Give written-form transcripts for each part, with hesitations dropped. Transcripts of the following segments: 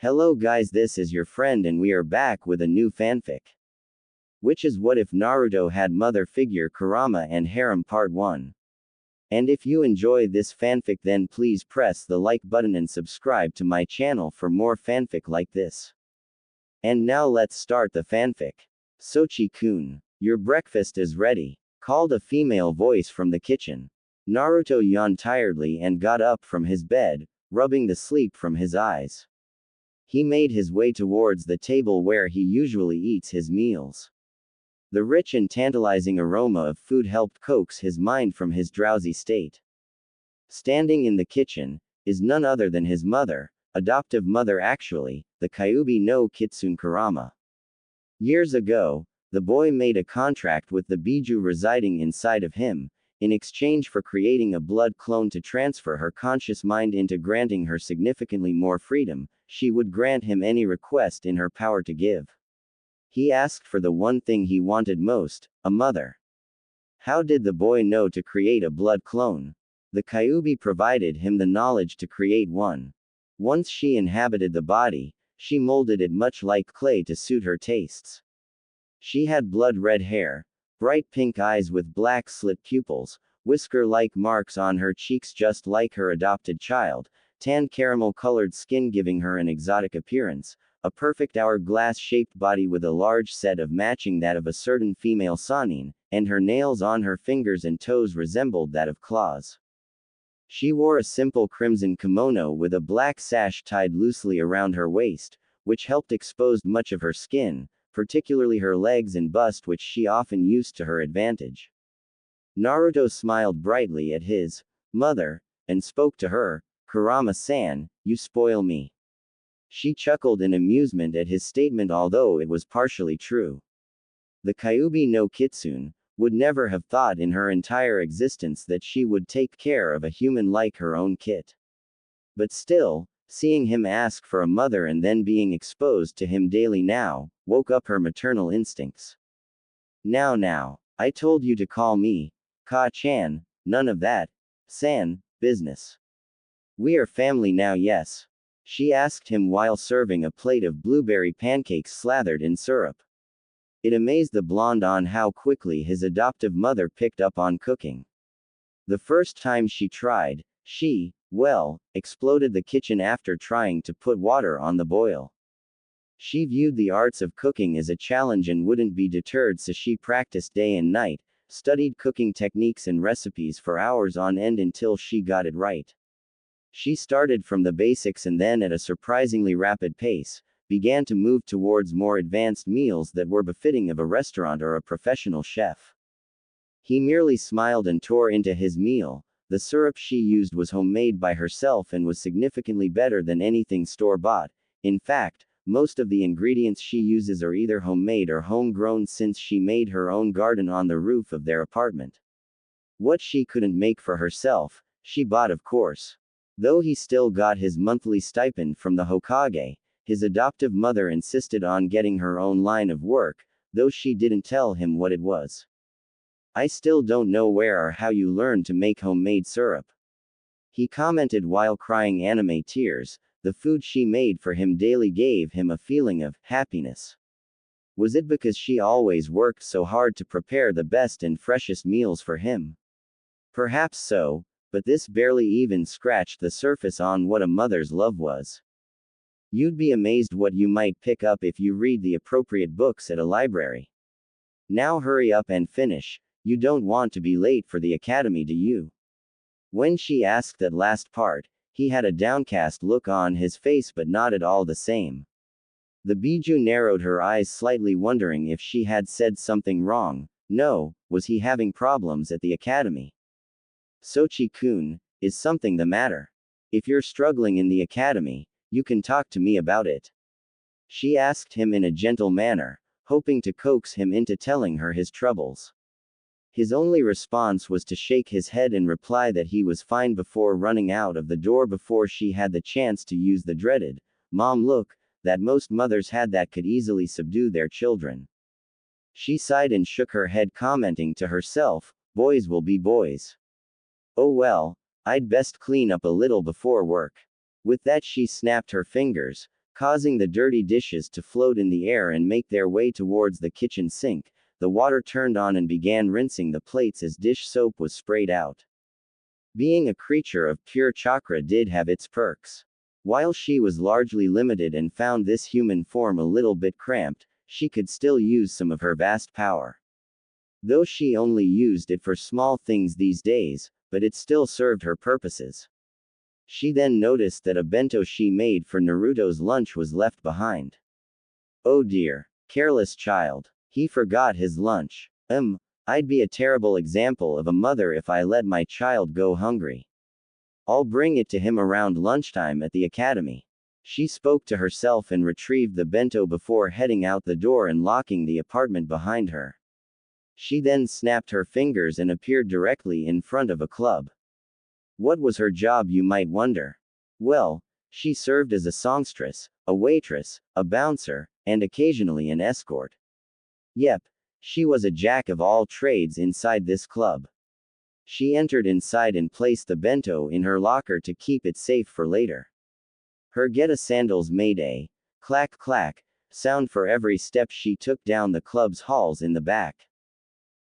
Hello guys, this is your friend and we are back with a new fanfic. Which is What If Naruto Had Mother Figure Kurama and Harem Part 1. And if you enjoy this fanfic then please press the like button and subscribe to my channel for more fanfic like this. And now let's start the fanfic. Sochi-kun, your breakfast is ready, called a female voice from the kitchen. Naruto yawned tiredly and got up from his bed, rubbing the sleep from his eyes. He made his way towards the table where he usually eats his meals. The rich and tantalizing aroma of food helped coax his mind from his drowsy state. Standing in the kitchen is none other than his mother, adoptive mother actually, the Kyuubi no Kitsune Kurama. Years ago, the boy made a contract with the Biju residing inside of him, in exchange for creating a blood clone to transfer her conscious mind into granting her significantly more freedom. She would grant him any request in her power to give. He asked for the one thing he wanted most, a mother. How did the boy know to create a blood clone? The Kyuubi provided him the knowledge to create one. Once she inhabited the body, she molded it much like clay to suit her tastes. She had blood-red hair, bright pink eyes with black slit pupils, whisker-like marks on her cheeks just like her adopted child, tan caramel-colored skin giving her an exotic appearance, a perfect hourglass-shaped body with a large set of matching that of a certain female Sannin, and her nails on her fingers and toes resembled that of claws. She wore a simple crimson kimono with a black sash tied loosely around her waist, which helped expose much of her skin, particularly her legs and bust which she often used to her advantage. Naruto smiled brightly at his mother, and spoke to her, "Kurama-san, you spoil me." She chuckled in amusement at his statement although it was partially true. The Kyuubi no Kitsune would never have thought in her entire existence that she would take care of a human like her own kit. But still, seeing him ask for a mother and then being exposed to him daily now, woke up her maternal instincts. Now, I told you to call me Ka-chan, none of that san business. We are family now, yes? She asked him while serving a plate of blueberry pancakes slathered in syrup. It amazed the blonde on how quickly his adoptive mother picked up on cooking. The first time she tried, she, exploded the kitchen after trying to put water on the boil. She viewed the arts of cooking as a challenge and wouldn't be deterred, so she practiced day and night, studied cooking techniques and recipes for hours on end until she got it right. She started from the basics and then at a surprisingly rapid pace, began to move towards more advanced meals that were befitting of a restaurant or a professional chef. He merely smiled and tore into his meal. The syrup she used was homemade by herself and was significantly better than anything store-bought. In fact, most of the ingredients she uses are either homemade or homegrown since she made her own garden on the roof of their apartment. What she couldn't make for herself, she bought of course. Though he still got his monthly stipend from the Hokage, his adoptive mother insisted on getting her own line of work, though she didn't tell him what it was. I still don't know where or how you learned to make homemade syrup. He commented while crying anime tears. The food she made for him daily gave him a feeling of happiness. Was it because she always worked so hard to prepare the best and freshest meals for him? Perhaps so, but this barely even scratched the surface on what a mother's love was. You'd be amazed what you might pick up if you read the appropriate books at a library. Now hurry up and finish, you don't want to be late for the academy, do you? When she asked that last part, he had a downcast look on his face but not at all the same. The Biju narrowed her eyes slightly wondering if she had said something wrong. No, was he having problems at the academy? Sochi-kun, is something the matter? If you're struggling in the academy, you can talk to me about it. She asked him in a gentle manner, hoping to coax him into telling her his troubles. His only response was to shake his head and reply that he was fine before running out of the door before she had the chance to use the dreaded mom look that most mothers had that could easily subdue their children. She sighed and shook her head, commenting to herself, "Boys will be boys. Oh well, I'd best clean up a little before work." With that she snapped her fingers, causing the dirty dishes to float in the air and make their way towards the kitchen sink. The water turned on and began rinsing the plates as dish soap was sprayed out. Being a creature of pure chakra did have its perks. While she was largely limited and found this human form a little bit cramped, she could still use some of her vast power. Though she only used it for small things these days, but it still served her purposes. She then noticed that a bento she made for Naruto's lunch was left behind. Oh dear. Careless child. He forgot his lunch. I'd be a terrible example of a mother if I let my child go hungry. I'll bring it to him around lunchtime at the academy. She spoke to herself and retrieved the bento before heading out the door and locking the apartment behind her. She then snapped her fingers and appeared directly in front of a club. What was her job, you might wonder? Well, she served as a songstress, a waitress, a bouncer, and occasionally an escort. Yep, she was a jack of all trades inside this club. She entered inside and placed the bento in her locker to keep it safe for later. Her Geta sandals made a clack clack sound for every step she took down the club's halls in the back.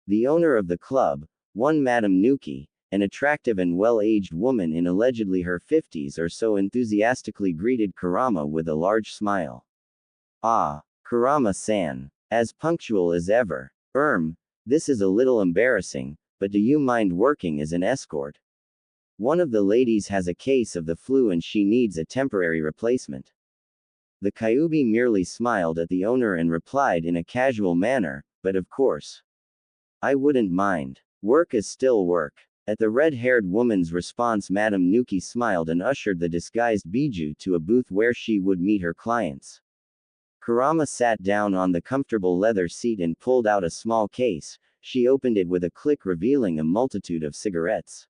The owner of the club, one Madame Nuki, an attractive and well-aged woman in allegedly her 50s or so, enthusiastically greeted Kurama with a large smile. Ah, Kurama-san. As punctual as ever. This is a little embarrassing, but do you mind working as an escort? One of the ladies has a case of the flu and she needs a temporary replacement. The Kyuubi merely smiled at the owner and replied in a casual manner, but of course. I wouldn't mind. Work is still work. At the red-haired woman's response, Madame Nuki smiled and ushered the disguised Biju to a booth where she would meet her clients. Kurama sat down on the comfortable leather seat and pulled out a small case. She opened it with a click, revealing a multitude of cigarettes.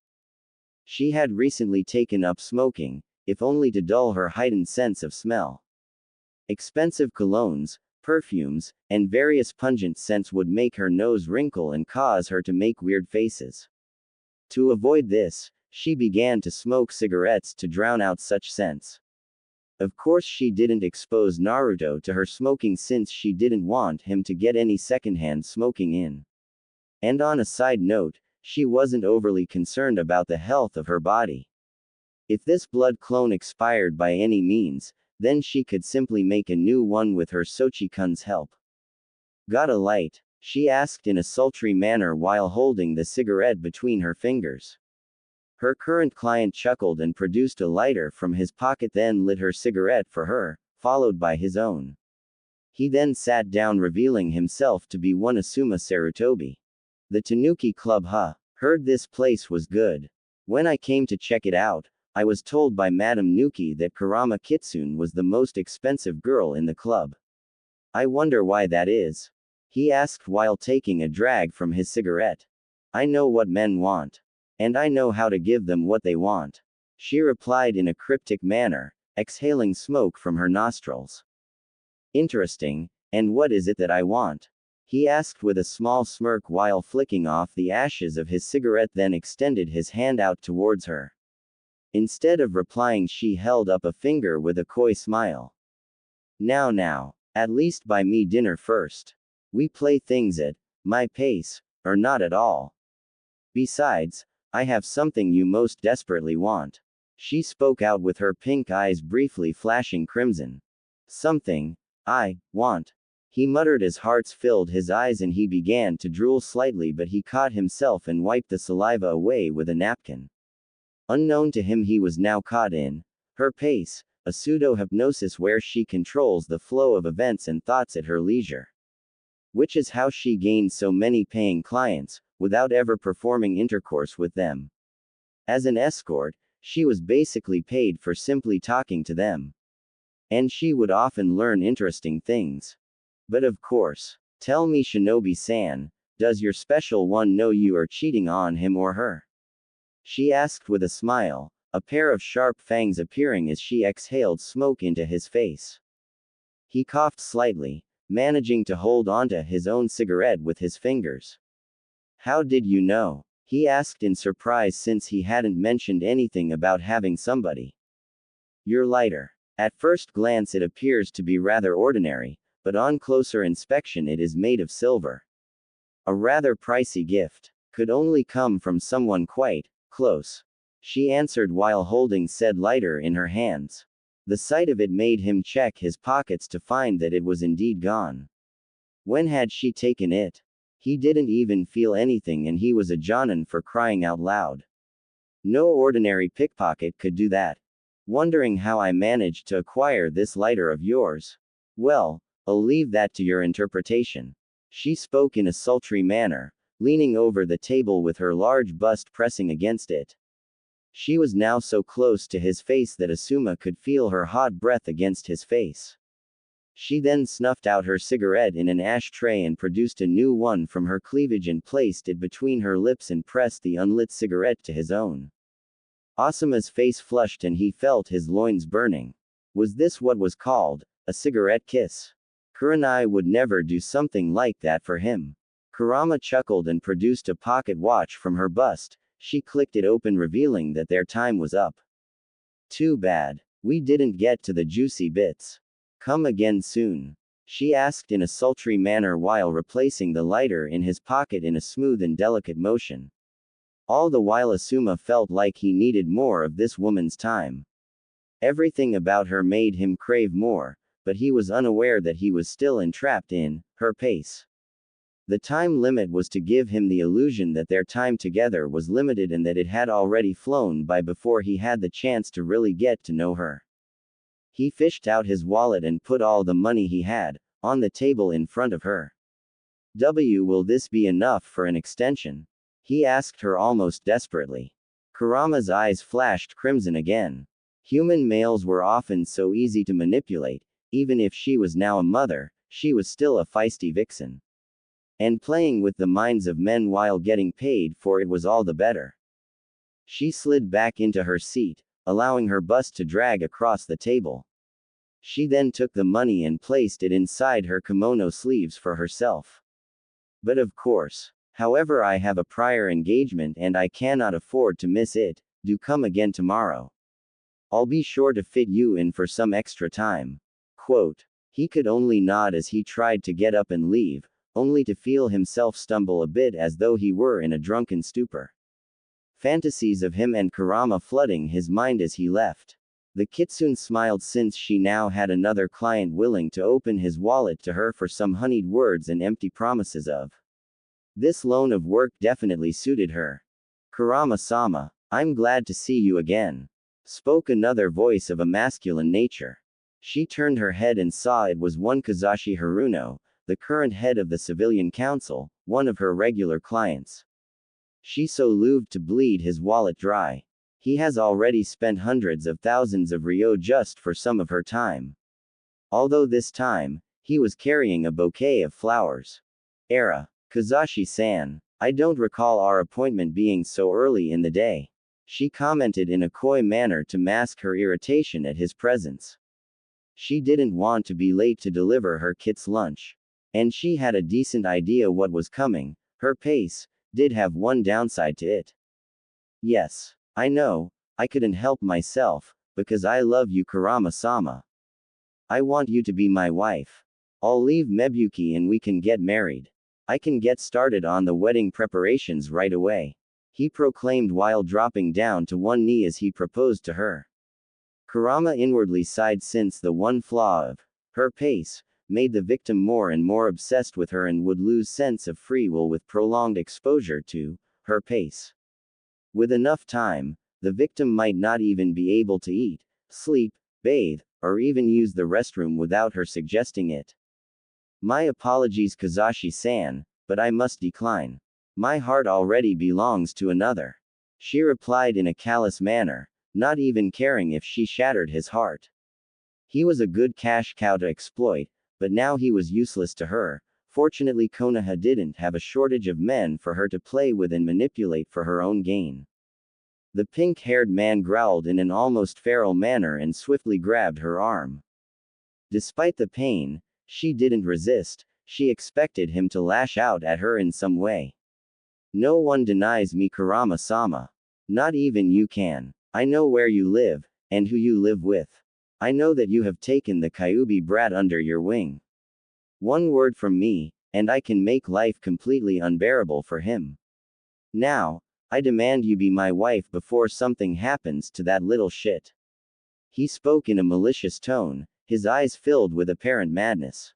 She had recently taken up smoking, if only to dull her heightened sense of smell. Expensive colognes, perfumes, and various pungent scents would make her nose wrinkle and cause her to make weird faces. To avoid this, she began to smoke cigarettes to drown out such scents. Of course, she didn't expose Naruto to her smoking since she didn't want him to get any secondhand smoking in. And on a side note, she wasn't overly concerned about the health of her body. If this blood clone expired by any means, then she could simply make a new one with her Sochi-kun's help. Got a light? She asked in a sultry manner while holding the cigarette between her fingers. Her current client chuckled and produced a lighter from his pocket, then lit her cigarette for her, followed by his own. He then sat down, revealing himself to be one Asuma Sarutobi. The Tanuki Club, huh? Heard this place was good. When I came to check it out, I was told by Madame Nuki that Kurama Kitsune was the most expensive girl in the club. I wonder why that is? He asked while taking a drag from his cigarette. I know what men want. And I know how to give them what they want. She replied in a cryptic manner, exhaling smoke from her nostrils. Interesting, and what is it that I want? He asked with a small smirk while flicking off the ashes of his cigarette, then extended his hand out towards her. Instead of replying, she held up a finger with a coy smile. Now, at least buy me dinner first. We play things at my pace, or not at all. Besides, I have something you most desperately want. She spoke out with her pink eyes briefly flashing crimson. Something I want. He muttered as hearts filled his eyes and he began to drool slightly, but he caught himself and wiped the saliva away with a napkin. Unknown to him, he was now caught in her pace, a pseudo-hypnosis where she controls the flow of events and thoughts at her leisure. Which is how she gained so many paying clients, without ever performing intercourse with them. As an escort, she was basically paid for simply talking to them. And she would often learn interesting things. But of course, tell me, Shinobi-san, does your special one know you are cheating on him or her? She asked with a smile, a pair of sharp fangs appearing as she exhaled smoke into his face. He coughed slightly, managing to hold onto his own cigarette with his fingers. How did you know? He asked in surprise since he hadn't mentioned anything about having somebody. Your lighter. At first glance it appears to be rather ordinary, but on closer inspection it is made of silver. A rather pricey gift. Could only come from someone quite close. She answered while holding said lighter in her hands. The sight of it made him check his pockets to find that it was indeed gone. When had she taken it? He didn't even feel anything, and he was a Jonin for crying out loud. No ordinary pickpocket could do that. Wondering how I managed to acquire this lighter of yours? Well, I'll leave that to your interpretation. She spoke in a sultry manner, leaning over the table with her large bust pressing against it. She was now so close to his face that Asuma could feel her hot breath against his face. She then snuffed out her cigarette in an ashtray and produced a new one from her cleavage and placed it between her lips and pressed the unlit cigarette to his own. Asuma's face flushed and he felt his loins burning. Was this what was called a cigarette kiss? Kurenai would never do something like that for him. Kurama chuckled and produced a pocket watch from her bust. She clicked it open, revealing that their time was up. Too bad. We didn't get to the juicy bits. Come again soon? She asked in a sultry manner while replacing the lighter in his pocket in a smooth and delicate motion. All the while Asuma felt like he needed more of this woman's time. Everything about her made him crave more, but he was unaware that he was still entrapped in her pace. The time limit was to give him the illusion that their time together was limited and that it had already flown by before he had the chance to really get to know her. He fished out his wallet and put all the money he had on the table in front of her. Will this be enough for an extension? He asked her almost desperately. Kurama's eyes flashed crimson again. Human males were often so easy to manipulate. Even if she was now a mother, she was still a feisty vixen. And playing with the minds of men while getting paid for it was all the better. She slid back into her seat, allowing her bust to drag across the table. She then took the money and placed it inside her kimono sleeves for herself. But of course, however, I have a prior engagement and I cannot afford to miss it. Do come again tomorrow. I'll be sure to fit you in for some extra time. Quote. He could only nod as he tried to get up and leave, only to feel himself stumble a bit as though he were in a drunken stupor. Fantasies of him and Kurama flooding his mind as he left. The kitsune smiled since she now had another client willing to open his wallet to her for some honeyed words and empty promises of. This loan of work definitely suited her. Kurama-sama, I'm glad to see you again. Spoke another voice of a masculine nature. She turned her head and saw it was one Kazashi Haruno, the current head of the civilian council, one of her regular clients. She so loathed to bleed his wallet dry. He has already spent hundreds of thousands of ryo just for some of her time. Although this time, he was carrying a bouquet of flowers. Kazashi-san, I don't recall our appointment being so early in the day. She commented in a coy manner to mask her irritation at his presence. She didn't want to be late to deliver her kit's lunch. And she had a decent idea what was coming. Her pace did have one downside to it. Yes, I know, I couldn't help myself, because I love you, Kurama-sama. I want you to be my wife. I'll leave Mebuki and we can get married. I can get started on the wedding preparations right away. He proclaimed while dropping down to one knee as he proposed to her. Kurama inwardly sighed since the one flaw of her pace made the victim more and more obsessed with her and would lose sense of free will with prolonged exposure to her pace. With enough time, the victim might not even be able to eat, sleep, bathe, or even use the restroom without her suggesting it. My apologies, Kazashi-san, but I must decline. My heart already belongs to another. She replied in a callous manner, not even caring if she shattered his heart. He was a good cash cow to exploit, but now he was useless to her. Fortunately, Konoha didn't have a shortage of men for her to play with and manipulate for her own gain. The pink-haired man growled in an almost feral manner and swiftly grabbed her arm. Despite the pain, she didn't resist. She expected him to lash out at her in some way. No one denies me, Kurama-sama. Not even you can. I know where you live, and who you live with. I know that you have taken the Kyuubi brat under your wing. One word from me, and I can make life completely unbearable for him. Now, I demand you be my wife before something happens to that little shit. He spoke in a malicious tone, his eyes filled with apparent madness.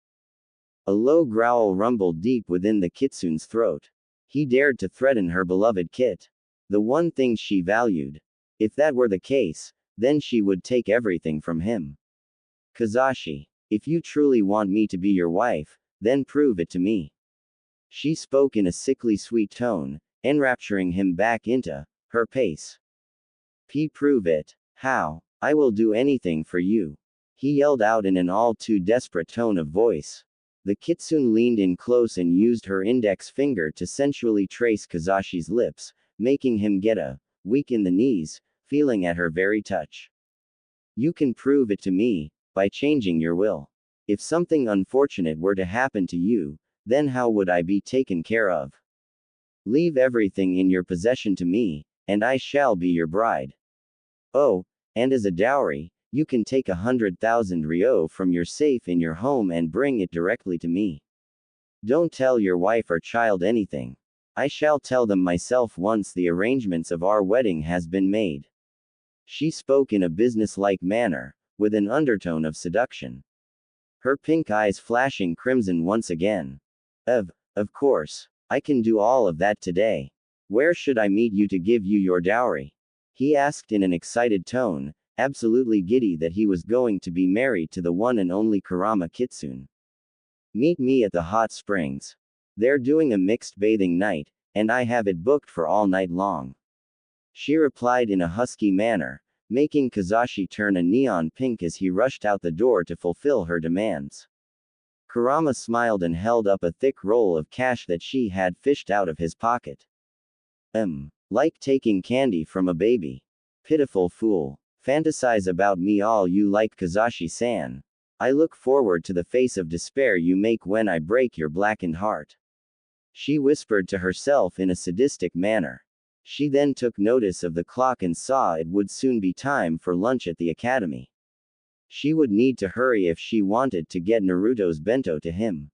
A low growl rumbled deep within the kitsune's throat. He dared to threaten her beloved Kit. The one thing she valued. If that were the case, then she would take everything from him. Kazashi, if you truly want me to be your wife, then prove it to me. She spoke in a sickly sweet tone, enrapturing him back into her pace. Prove it. How? I will do anything for you. He yelled out in an all too desperate tone of voice. The kitsune leaned in close and used her index finger to sensually trace Kazashi's lips, making him get weak in the knees, feeling at her very touch. You can prove it to me, by changing your will. If something unfortunate were to happen to you, then how would I be taken care of? Leave everything in your possession to me, and I shall be your bride. Oh, and as a dowry, you can take 100,000 ryo from your safe in your home and bring it directly to me. Don't tell your wife or child anything. I shall tell them myself once the arrangements of our wedding has been made. She spoke in a business-like manner, with an undertone of seduction. Her pink eyes flashing crimson once again. Of course. I can do all of that today. Where should I meet you to give you your dowry? He asked in an excited tone, absolutely giddy that he was going to be married to the one and only Kurama Kitsune. Meet me at the hot springs. They're doing a mixed bathing night, and I have it booked for all night long. She replied in a husky manner, making Kazashi turn a neon pink as he rushed out the door to fulfill her demands. Kurama smiled and held up a thick roll of cash that she had fished out of his pocket. Like taking candy from a baby. Pitiful fool. Fantasize about me all you like, Kazashi-san. I look forward to the face of despair you make when I break your blackened heart. She whispered to herself in a sadistic manner. She then took notice of the clock and saw it would soon be time for lunch at the academy. She would need to hurry if she wanted to get Naruto's bento to him.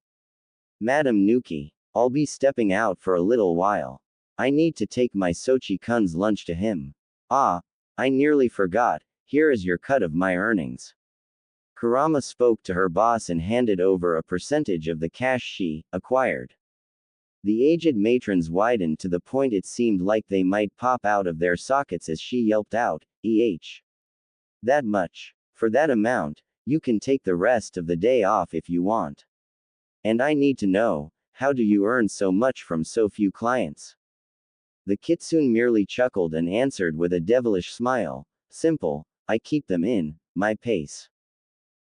Madam Nuki, I'll be stepping out for a little while. I need to take my Sochi-kun's lunch to him. Ah, I nearly forgot, here is your cut of my earnings. Kurama spoke to her boss and handed over a percentage of the cash she acquired. The aged matrons widened to the point it seemed like they might pop out of their sockets as she yelped out, That much. For that amount, you can take the rest of the day off if you want. And I need to know, how do you earn so much from so few clients? The kitsune merely chuckled and answered with a devilish smile, simple, I keep them in my pace.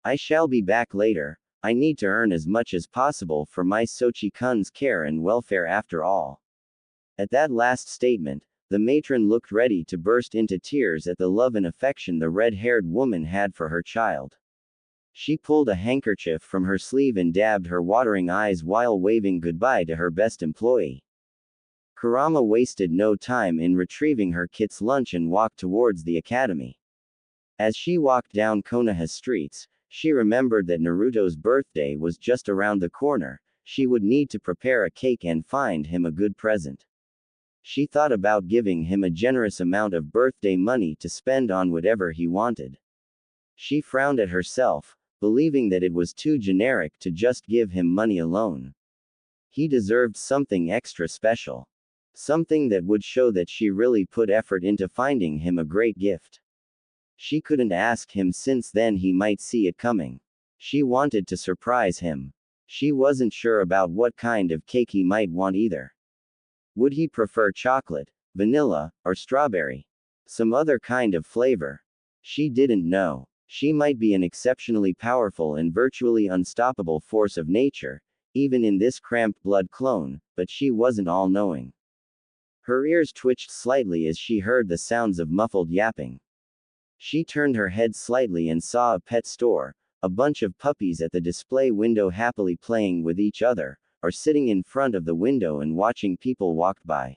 I shall be back later. I need to earn as much as possible for my Sochi-kun's care and welfare after all. At that last statement, the matron looked ready to burst into tears at the love and affection the red-haired woman had for her child. She pulled a handkerchief from her sleeve and dabbed her watering eyes while waving goodbye to her best employee. Kurama wasted no time in retrieving her kit's lunch and walked towards the academy. As she walked down Konoha's streets, she remembered that Naruto's birthday was just around the corner. She would need to prepare a cake and find him a good present. She thought about giving him a generous amount of birthday money to spend on whatever he wanted. She frowned at herself, believing that it was too generic to just give him money alone. He deserved something extra special. Something that would show that she really put effort into finding him a great gift. She couldn't ask him since then he might see it coming. She wanted to surprise him. She wasn't sure about what kind of cake he might want either. Would he prefer chocolate, vanilla, or strawberry? Some other kind of flavor? She didn't know. She might be an exceptionally powerful and virtually unstoppable force of nature, even in this cramped blood clone, but she wasn't all-knowing. Her ears twitched slightly as she heard the sounds of muffled yapping. She turned her head slightly and saw a pet store, a bunch of puppies at the display window happily playing with each other, or sitting in front of the window and watching people walk by.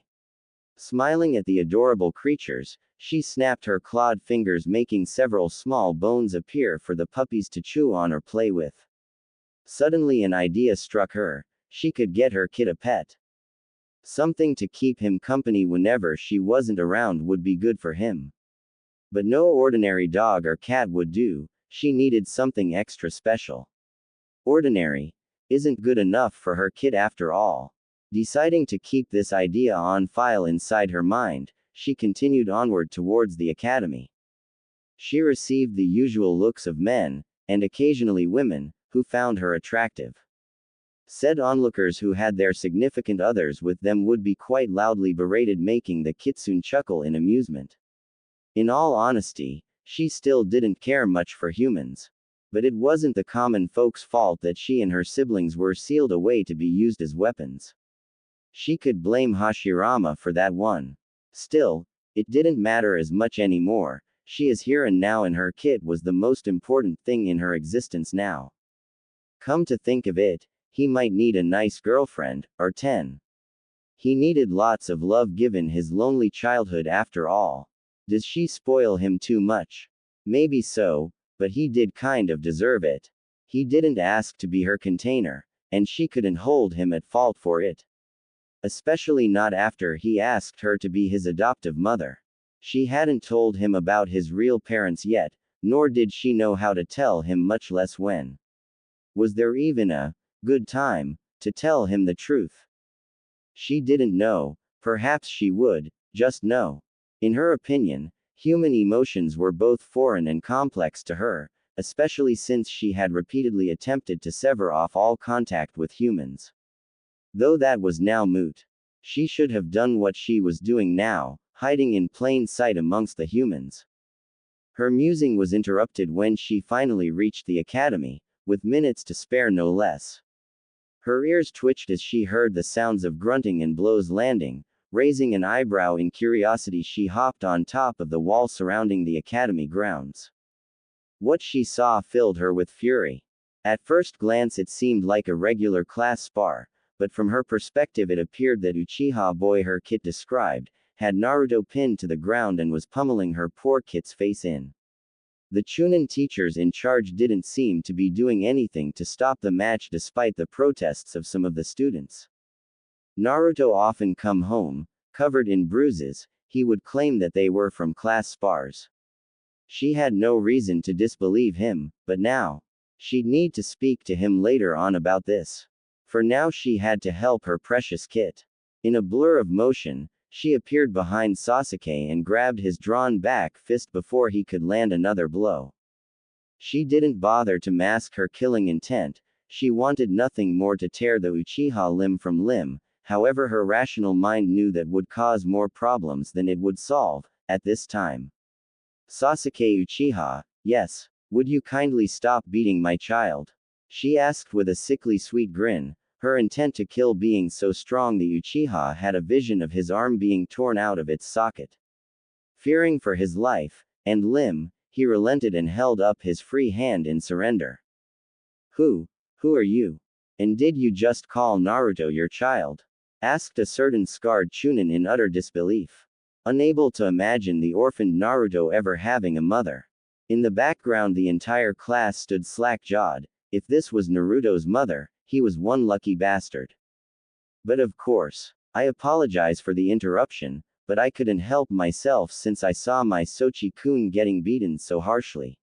Smiling at the adorable creatures, she snapped her clawed fingers, making several small bones appear for the puppies to chew on or play with. Suddenly an idea struck her. She could get her kid a pet. Something to keep him company whenever she wasn't around would be good for him. But no ordinary dog or cat would do, she needed something extra special. Ordinary isn't good enough for her kid after all. Deciding to keep this idea on file inside her mind, she continued onward towards the academy. She received the usual looks of men, and occasionally women, who found her attractive. Said onlookers who had their significant others with them would be quite loudly berated, making the kitsune chuckle in amusement. In all honesty, she still didn't care much for humans. But it wasn't the common folks' fault that she and her siblings were sealed away to be used as weapons. She could blame Hashirama for that one. Still, it didn't matter as much anymore. She is here and now, and her kid was the most important thing in her existence now. Come to think of it, he might need a nice girlfriend, or 10. He needed lots of love given his lonely childhood after all. Does she spoil him too much? Maybe so, but he did kind of deserve it. He didn't ask to be her container, and she couldn't hold him at fault for it. Especially not after he asked her to be his adoptive mother. She hadn't told him about his real parents yet, nor did she know how to tell him, much less when. Was there even a good time to tell him the truth? She didn't know. Perhaps she would just know. In her opinion, human emotions were both foreign and complex to her, especially since she had repeatedly attempted to sever off all contact with humans. Though that was now moot. She should have done what she was doing now, hiding in plain sight amongst the humans. Her musing was interrupted when she finally reached the academy, with minutes to spare no less. Her ears twitched as she heard the sounds of grunting and blows landing. Raising an eyebrow in curiosity, she hopped on top of the wall surrounding the academy grounds. What she saw filled her with fury. At first glance it seemed like a regular class spar, but from her perspective it appeared that Uchiha boy her kit described had Naruto pinned to the ground and was pummeling her poor kit's face in. The Chunin teachers in charge didn't seem to be doing anything to stop the match despite the protests of some of the students. Naruto often come home, covered in bruises. He would claim that they were from class spars. She had no reason to disbelieve him, but now, she'd need to speak to him later on about this. For now she had to help her precious kit. In a blur of motion, she appeared behind Sasuke and grabbed his drawn back fist before he could land another blow. She didn't bother to mask her killing intent. She wanted nothing more to tear the Uchiha limb from limb. However, her rational mind knew that would cause more problems than it would solve, at this time. Sasuke Uchiha, yes, would you kindly stop beating my child? She asked with a sickly sweet grin, her intent to kill being so strong the Uchiha had a vision of his arm being torn out of its socket. Fearing for his life and limb, he relented and held up his free hand in surrender. Who are you? And did you just call Naruto your child? Asked a certain scarred Chunin in utter disbelief. Unable to imagine the orphaned Naruto ever having a mother. In the background the entire class stood slack-jawed. If this was Naruto's mother, he was one lucky bastard. But of course, I apologize for the interruption, but I couldn't help myself since I saw my Sochi-kun getting beaten so harshly.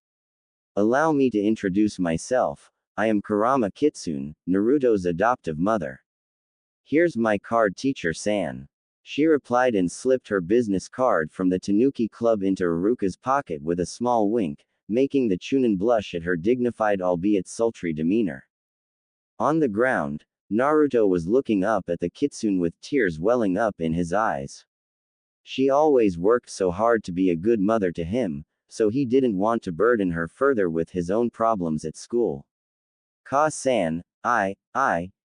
Allow me to introduce myself. I am Kurama Kitsune, Naruto's adoptive mother. Here's my card, teacher-san. She replied and slipped her business card from the Tanuki Club into Iruka's pocket with a small wink, making the Chunin blush at her dignified albeit sultry demeanor. On the ground, Naruto was looking up at the kitsune with tears welling up in his eyes. She always worked so hard to be a good mother to him, so he didn't want to burden her further with his own problems at school. Ka-san,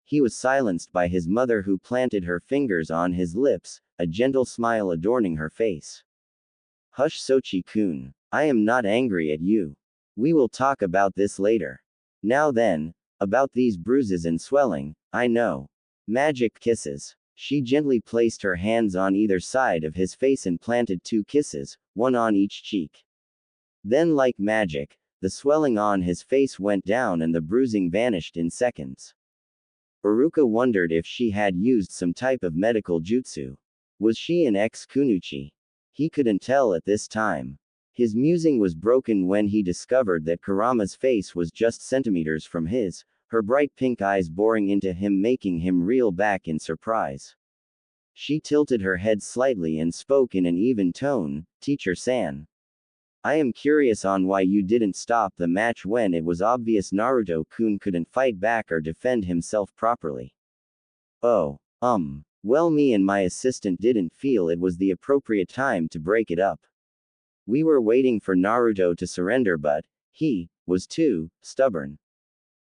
he was silenced by his mother, who planted her fingers on his lips, a gentle smile adorning her face. Hush, Sochi-kun. I am not angry at you. We will talk about this later. Now then, about these bruises and swelling, I know. Magic kisses. She gently placed her hands on either side of his face and planted 2 kisses, one on each cheek. Then, like magic, the swelling on his face went down and the bruising vanished in seconds. Iruka wondered if she had used some type of medical jutsu. Was she an ex-kunuchi? He couldn't tell at this time. His musing was broken when he discovered that Kurama's face was just centimeters from his, her bright pink eyes boring into him, making him reel back in surprise. She tilted her head slightly and spoke in an even tone, "Teacher-san. I am curious on why you didn't stop the match when it was obvious Naruto-kun couldn't fight back or defend himself properly." "Oh, well, me and my assistant didn't feel it was the appropriate time to break it up. We were waiting for Naruto to surrender, but he was too stubborn."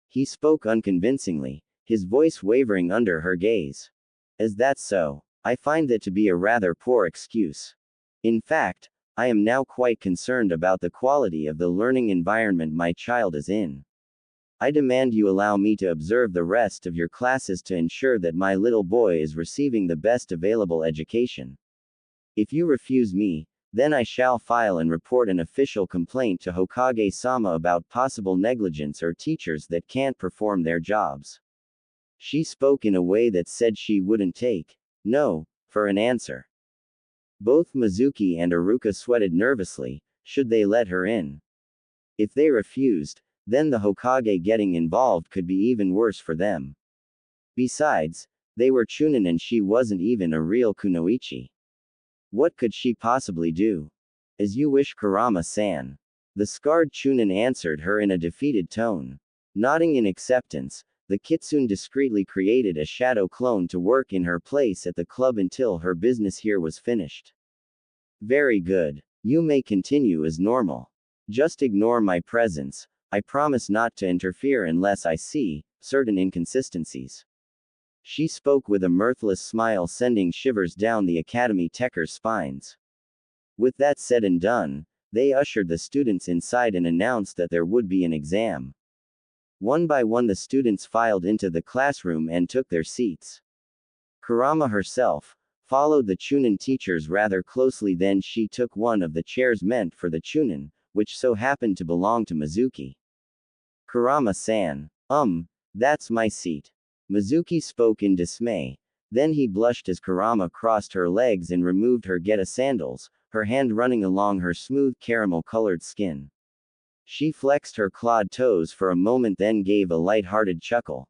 He spoke unconvincingly, his voice wavering under her gaze. "Is that so? I find that to be a rather poor excuse. In fact, I am now quite concerned about the quality of the learning environment my child is in. I demand you allow me to observe the rest of your classes to ensure that my little boy is receiving the best available education. If you refuse me, then I shall file and report an official complaint to Hokage-sama about possible negligence or teachers that can't perform their jobs." She spoke in a way that said she wouldn't take no for an answer. Both Mizuki and Iruka sweated nervously. Should they let her in? If they refused, then the Hokage getting involved could be even worse for them. Besides, they were Chunin and she wasn't even a real kunoichi. What could she possibly do? "As you wish, Kurama-san." The scarred Chunin answered her in a defeated tone. Nodding in acceptance, the kitsune discreetly created a shadow clone to work in her place at the club until her business here was finished. "Very good. You may continue as normal. Just ignore my presence. I promise not to interfere unless I see certain inconsistencies." She spoke with a mirthless smile, sending shivers down the academy techers' spines. With that said and done, they ushered the students inside and announced that there would be an exam. One by one the students filed into the classroom and took their seats. Kurama herself followed the Chunin teachers rather closely, then she took one of the chairs meant for the Chunin, which so happened to belong to Mizuki. "Kurama-san. That's my seat." Mizuki spoke in dismay. Then he blushed as Kurama crossed her legs and removed her geta sandals, her hand running along her smooth caramel-colored skin. She flexed her clawed toes for a moment, then gave a light-hearted chuckle.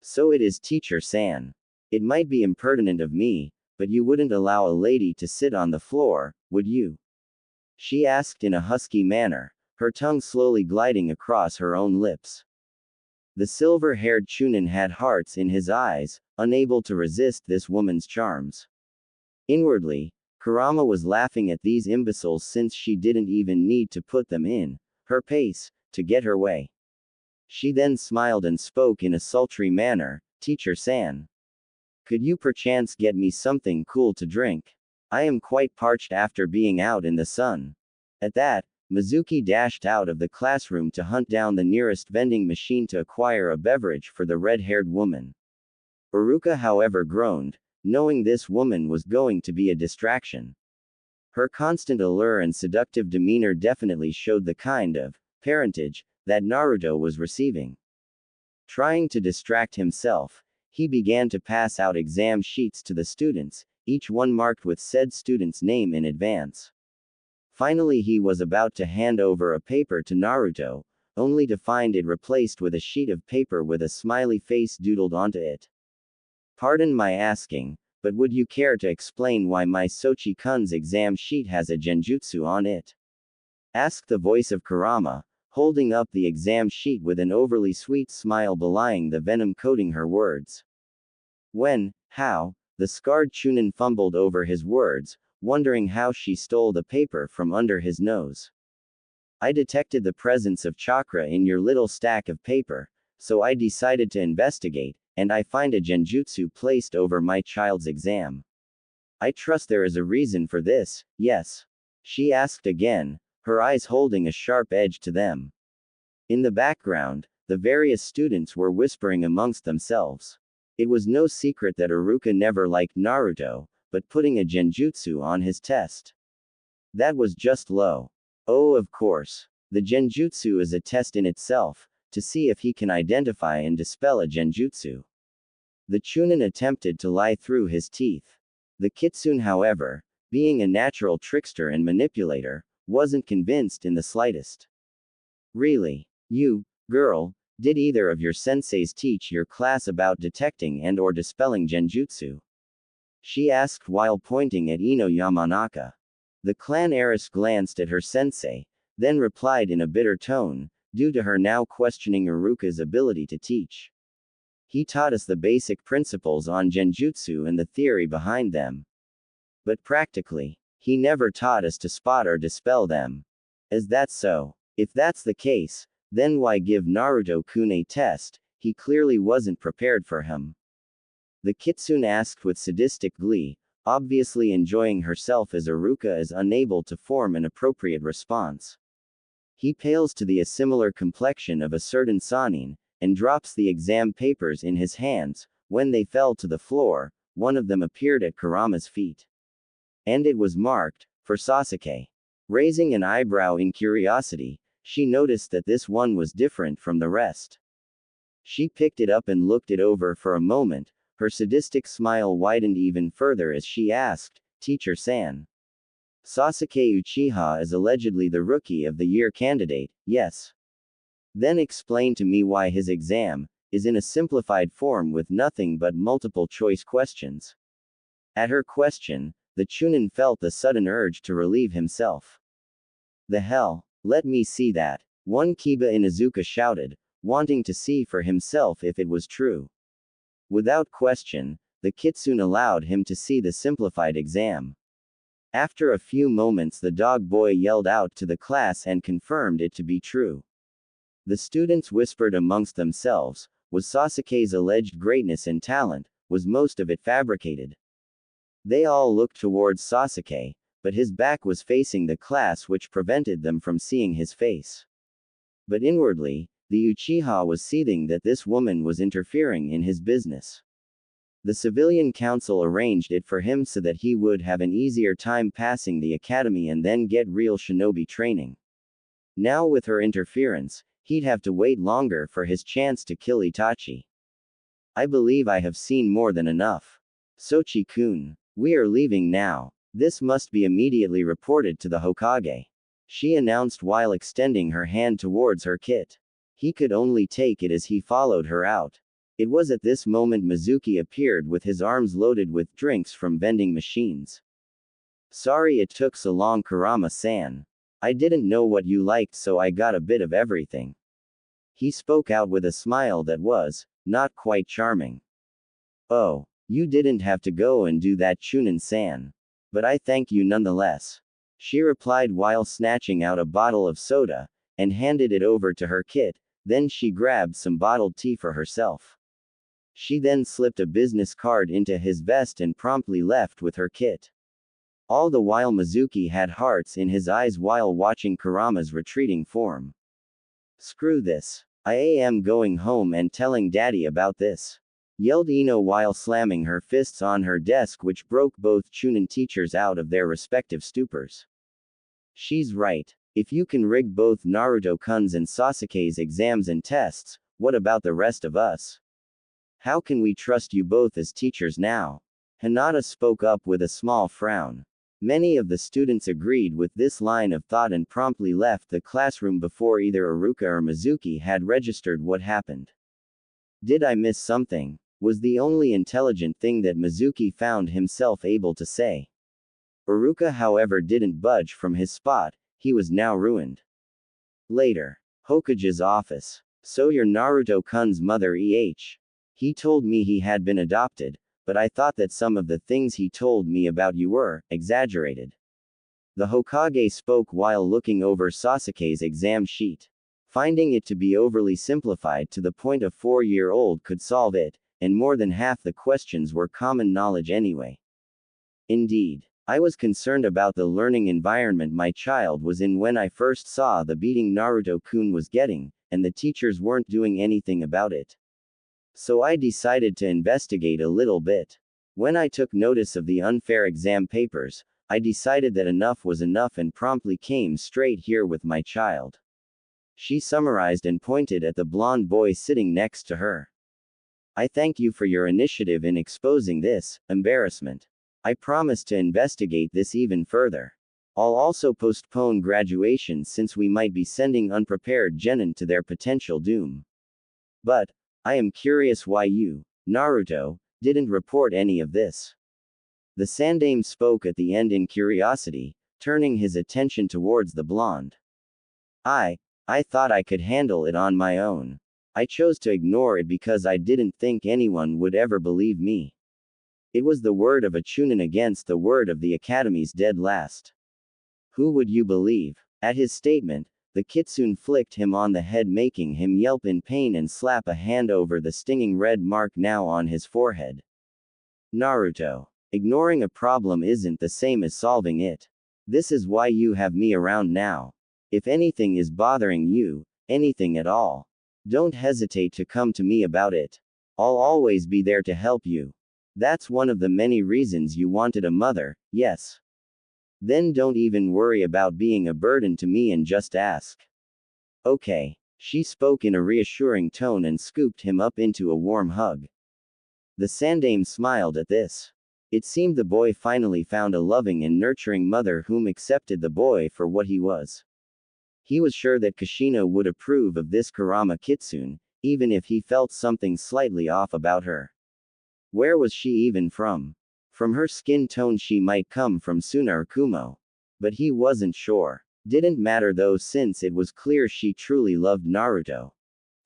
"So it is, Teacher-san. It might be impertinent of me, but you wouldn't allow a lady to sit on the floor, would you?" She asked in a husky manner, her tongue slowly gliding across her own lips. The silver-haired Chunin had hearts in his eyes, unable to resist this woman's charms. Inwardly, Kurama was laughing at these imbeciles since she didn't even need to put them in her pace to get her way. She then smiled and spoke in a sultry manner, "Teacher-san. Could you perchance get me something cool to drink? I am quite parched after being out in the sun." At that, Mizuki dashed out of the classroom to hunt down the nearest vending machine to acquire a beverage for the red-haired woman. Iruka, however, groaned, knowing this woman was going to be a distraction. Her constant allure and seductive demeanor definitely showed the kind of parentage that Naruto was receiving. Trying to distract himself, he began to pass out exam sheets to the students, each one marked with said student's name in advance. Finally, he was about to hand over a paper to Naruto, only to find it replaced with a sheet of paper with a smiley face doodled onto it. "Pardon my asking, but would you care to explain why my Sochi-kun's exam sheet has a genjutsu on it?" asked the voice of Kurama, holding up the exam sheet with an overly sweet smile belying the venom coating her words. "When, how?" The scarred Chunin fumbled over his words, wondering how she stole the paper from under his nose. "I detected the presence of chakra in your little stack of paper, so I decided to investigate, and I find a genjutsu placed over my child's exam. I trust there is a reason for this, yes?" she asked again, her eyes holding a sharp edge to them. In the background, the various students were whispering amongst themselves. It was no secret that Iruka never liked Naruto, but putting a genjutsu on his test. That was just low. Oh, of course. The genjutsu is a test in itself, to see if he can identify and dispel a genjutsu. The Chunin attempted to lie through his teeth. The Kitsune, however, being a natural trickster and manipulator, wasn't convinced in the slightest. Really? You, girl, did either of your senseis teach your class about detecting and/or dispelling genjutsu? She asked while pointing at Ino Yamanaka. The clan heiress glanced at her sensei, then replied in a bitter tone, due to her now questioning Iruka's ability to teach. He taught us the basic principles on genjutsu and the theory behind them. But practically, he never taught us to spot or dispel them. Is that so? If that's the case, then why give Naruto-kun a test? He clearly wasn't prepared for him. The Kitsune asked with sadistic glee, obviously enjoying herself as Iruka is unable to form an appropriate response. He pales to the similar complexion of a certain Sanin, and drops the exam papers in his hands. When they fell to the floor, one of them appeared at Kurama's feet. And it was marked, for Sasuke. Raising an eyebrow in curiosity, she noticed that this one was different from the rest. She picked it up and looked it over for a moment, her sadistic smile widened even further as she asked, Teacher-san. Sasuke Uchiha is allegedly the Rookie of the Year candidate, yes? Then explain to me why his exam is in a simplified form with nothing but multiple choice questions. At her question, the Chunin felt the sudden urge to relieve himself. The hell? Let me see that. One Kiba Inuzuka shouted, wanting to see for himself if it was true. Without question, the Kitsune allowed him to see the simplified exam. After a few moments, the dog boy yelled out to the class and confirmed it to be true. The students whispered amongst themselves, was Sasuke's alleged greatness and talent, was most of it fabricated? They all looked towards Sasuke, but his back was facing the class, which prevented them from seeing his face. But inwardly, the Uchiha was seething that this woman was interfering in his business. The civilian council arranged it for him so that he would have an easier time passing the academy and then get real shinobi training. Now with her interference, he'd have to wait longer for his chance to kill Itachi. I believe I have seen more than enough. Sochi-kun, we are leaving now. This must be immediately reported to the Hokage. She announced while extending her hand towards her kit. He could only take it as he followed her out. It was at this moment Mizuki appeared with his arms loaded with drinks from vending machines. Sorry it took so long, Kurama-san. I didn't know what you liked, so I got a bit of everything. He spoke out with a smile that was not quite charming. Oh, you didn't have to go and do that, Chunin-san. But I thank you nonetheless. She replied while snatching out a bottle of soda, and handed it over to her kit, then she grabbed some bottled tea for herself. She then slipped a business card into his vest and promptly left with her kit. All the while Mizuki had hearts in his eyes while watching Kurama's retreating form. Screw this. I am going home and telling daddy about this, yelled Ino while slamming her fists on her desk, which broke both Chunin teachers out of their respective stupors. She's right. If you can rig both Naruto-kun's and Sasuke's exams and tests, what about the rest of us? How can we trust you both as teachers now? Hinata spoke up with a small frown. Many of the students agreed with this line of thought and promptly left the classroom before either Iruka or Mizuki had registered what happened. Did I miss something? Was the only intelligent thing that Mizuki found himself able to say. Iruka, however, didn't budge from his spot. He was now ruined. Later. Hokage's office. So you're Naruto-kun's mother, He told me he had been adopted, but I thought that some of the things he told me about you were exaggerated. The Hokage spoke while looking over Sasuke's exam sheet. Finding it to be overly simplified to the point a 4-year-old could solve it, and more than half the questions were common knowledge anyway. Indeed. I was concerned about the learning environment my child was in when I first saw the beating Naruto-kun was getting, and the teachers weren't doing anything about it. So I decided to investigate a little bit. When I took notice of the unfair exam papers, I decided that enough was enough and promptly came straight here with my child. She summarized and pointed at the blonde boy sitting next to her. I thank you for your initiative in exposing this embarrassment. I promise to investigate this even further. I'll also postpone graduation since we might be sending unprepared genin to their potential doom. But, I am curious why you, Naruto, didn't report any of this. The Sandame spoke at the end in curiosity, turning his attention towards the blonde. I thought I could handle it on my own. I chose to ignore it because I didn't think anyone would ever believe me. It was the word of a chunin against the word of the Academy's dead last. Who would you believe? At his statement, the kitsune flicked him on the head, making him yelp in pain and slap a hand over the stinging red mark now on his forehead. Naruto. Ignoring a problem isn't the same as solving it. This is why you have me around now. If anything is bothering you, anything at all, don't hesitate to come to me about it. I'll always be there to help you. That's one of the many reasons you wanted a mother, yes. Then don't even worry about being a burden to me and just ask. Okay. She spoke in a reassuring tone and scooped him up into a warm hug. The Sandame smiled at this. It seemed the boy finally found a loving and nurturing mother whom accepted the boy for what he was. He was sure that Kushina would approve of this Kurama kitsune, even if he felt something slightly off about her. Where was she even from? From her skin tone she might come from Suna or Kumo. But he wasn't sure. Didn't matter though, since it was clear she truly loved Naruto.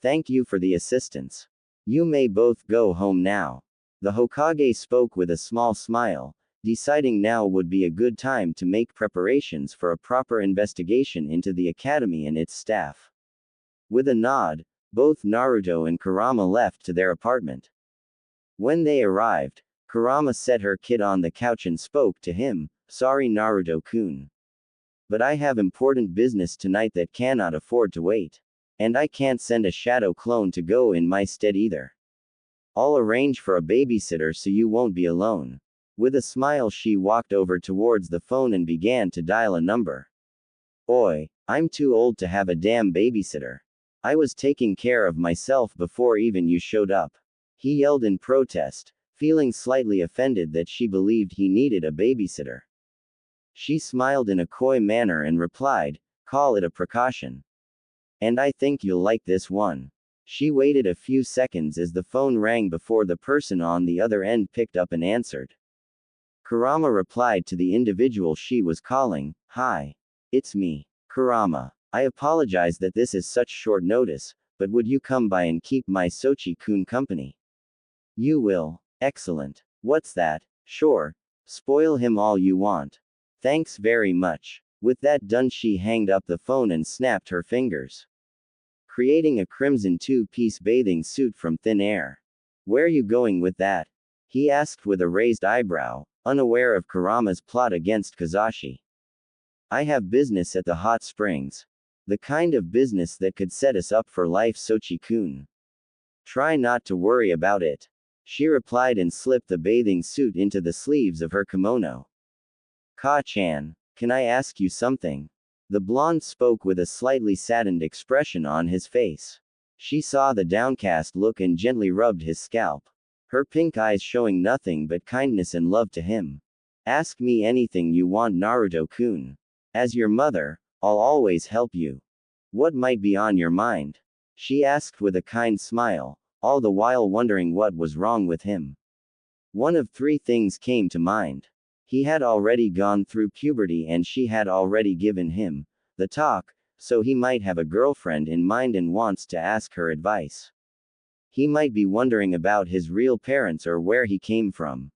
Thank you for the assistance. You may both go home now. The Hokage spoke with a small smile, deciding now would be a good time to make preparations for a proper investigation into the academy and its staff. With a nod, both Naruto and Kurama left to their apartment. When they arrived, Kurama set her kid on the couch and spoke to him. Sorry Naruto-kun. But I have important business tonight that cannot afford to wait. And I can't send a shadow clone to go in my stead either. I'll arrange for a babysitter so you won't be alone. With a smile she walked over towards the phone and began to dial a number. Oi, I'm too old to have a damn babysitter. I was taking care of myself before even you showed up. He yelled in protest, feeling slightly offended that she believed he needed a babysitter. She smiled in a coy manner and replied, call it a precaution. And I think you'll like this one. She waited a few seconds as the phone rang before the person on the other end picked up and answered. Kurama replied to the individual she was calling, Hi. It's me, Kurama. I apologize that this is such short notice, but would you come by and keep my Sochi-kun company? You will. Excellent. What's that? Sure. Spoil him all you want. Thanks very much. With that done she hanged up the phone and snapped her fingers, creating a crimson two-piece bathing suit from thin air. Where you going with that? He asked with a raised eyebrow, unaware of Kurama's plot against Kazashi. I have business at the hot springs. The kind of business that could set us up for life, Sochi-kun. Try not to worry about it. She replied and slipped the bathing suit into the sleeves of her kimono. Ka-chan, can I ask you something? The blonde spoke with a slightly saddened expression on his face. She saw the downcast look and gently rubbed his scalp, her pink eyes showing nothing but kindness and love to him. Ask me anything you want, Naruto-kun. As your mother, I'll always help you. What might be on your mind? She asked with a kind smile, all the while wondering what was wrong with him. One of three things came to mind. He had already gone through puberty and she had already given him the talk, so he might have a girlfriend in mind and wants to ask her advice. He might be wondering about his real parents or where he came from.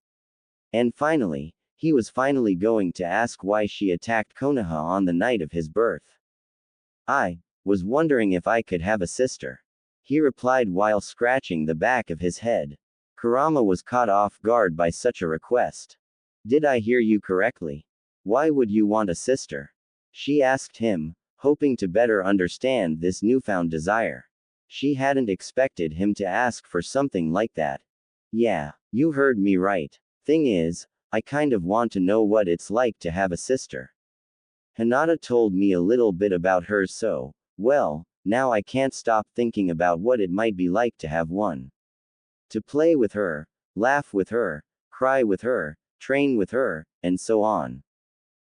And finally, he was finally going to ask why she attacked Konoha on the night of his birth. I was wondering if I could have a sister. He replied while scratching the back of his head. Kurama was caught off guard by such a request. Did I hear you correctly? Why would you want a sister? She asked him, hoping to better understand this newfound desire. She hadn't expected him to ask for something like that. Yeah, you heard me right. Thing is, I kind of want to know what it's like to have a sister. Hinata told me a little bit about hers, so, well, now I can't stop thinking about what it might be like to have one. To play with her, laugh with her, cry with her, train with her, and so on.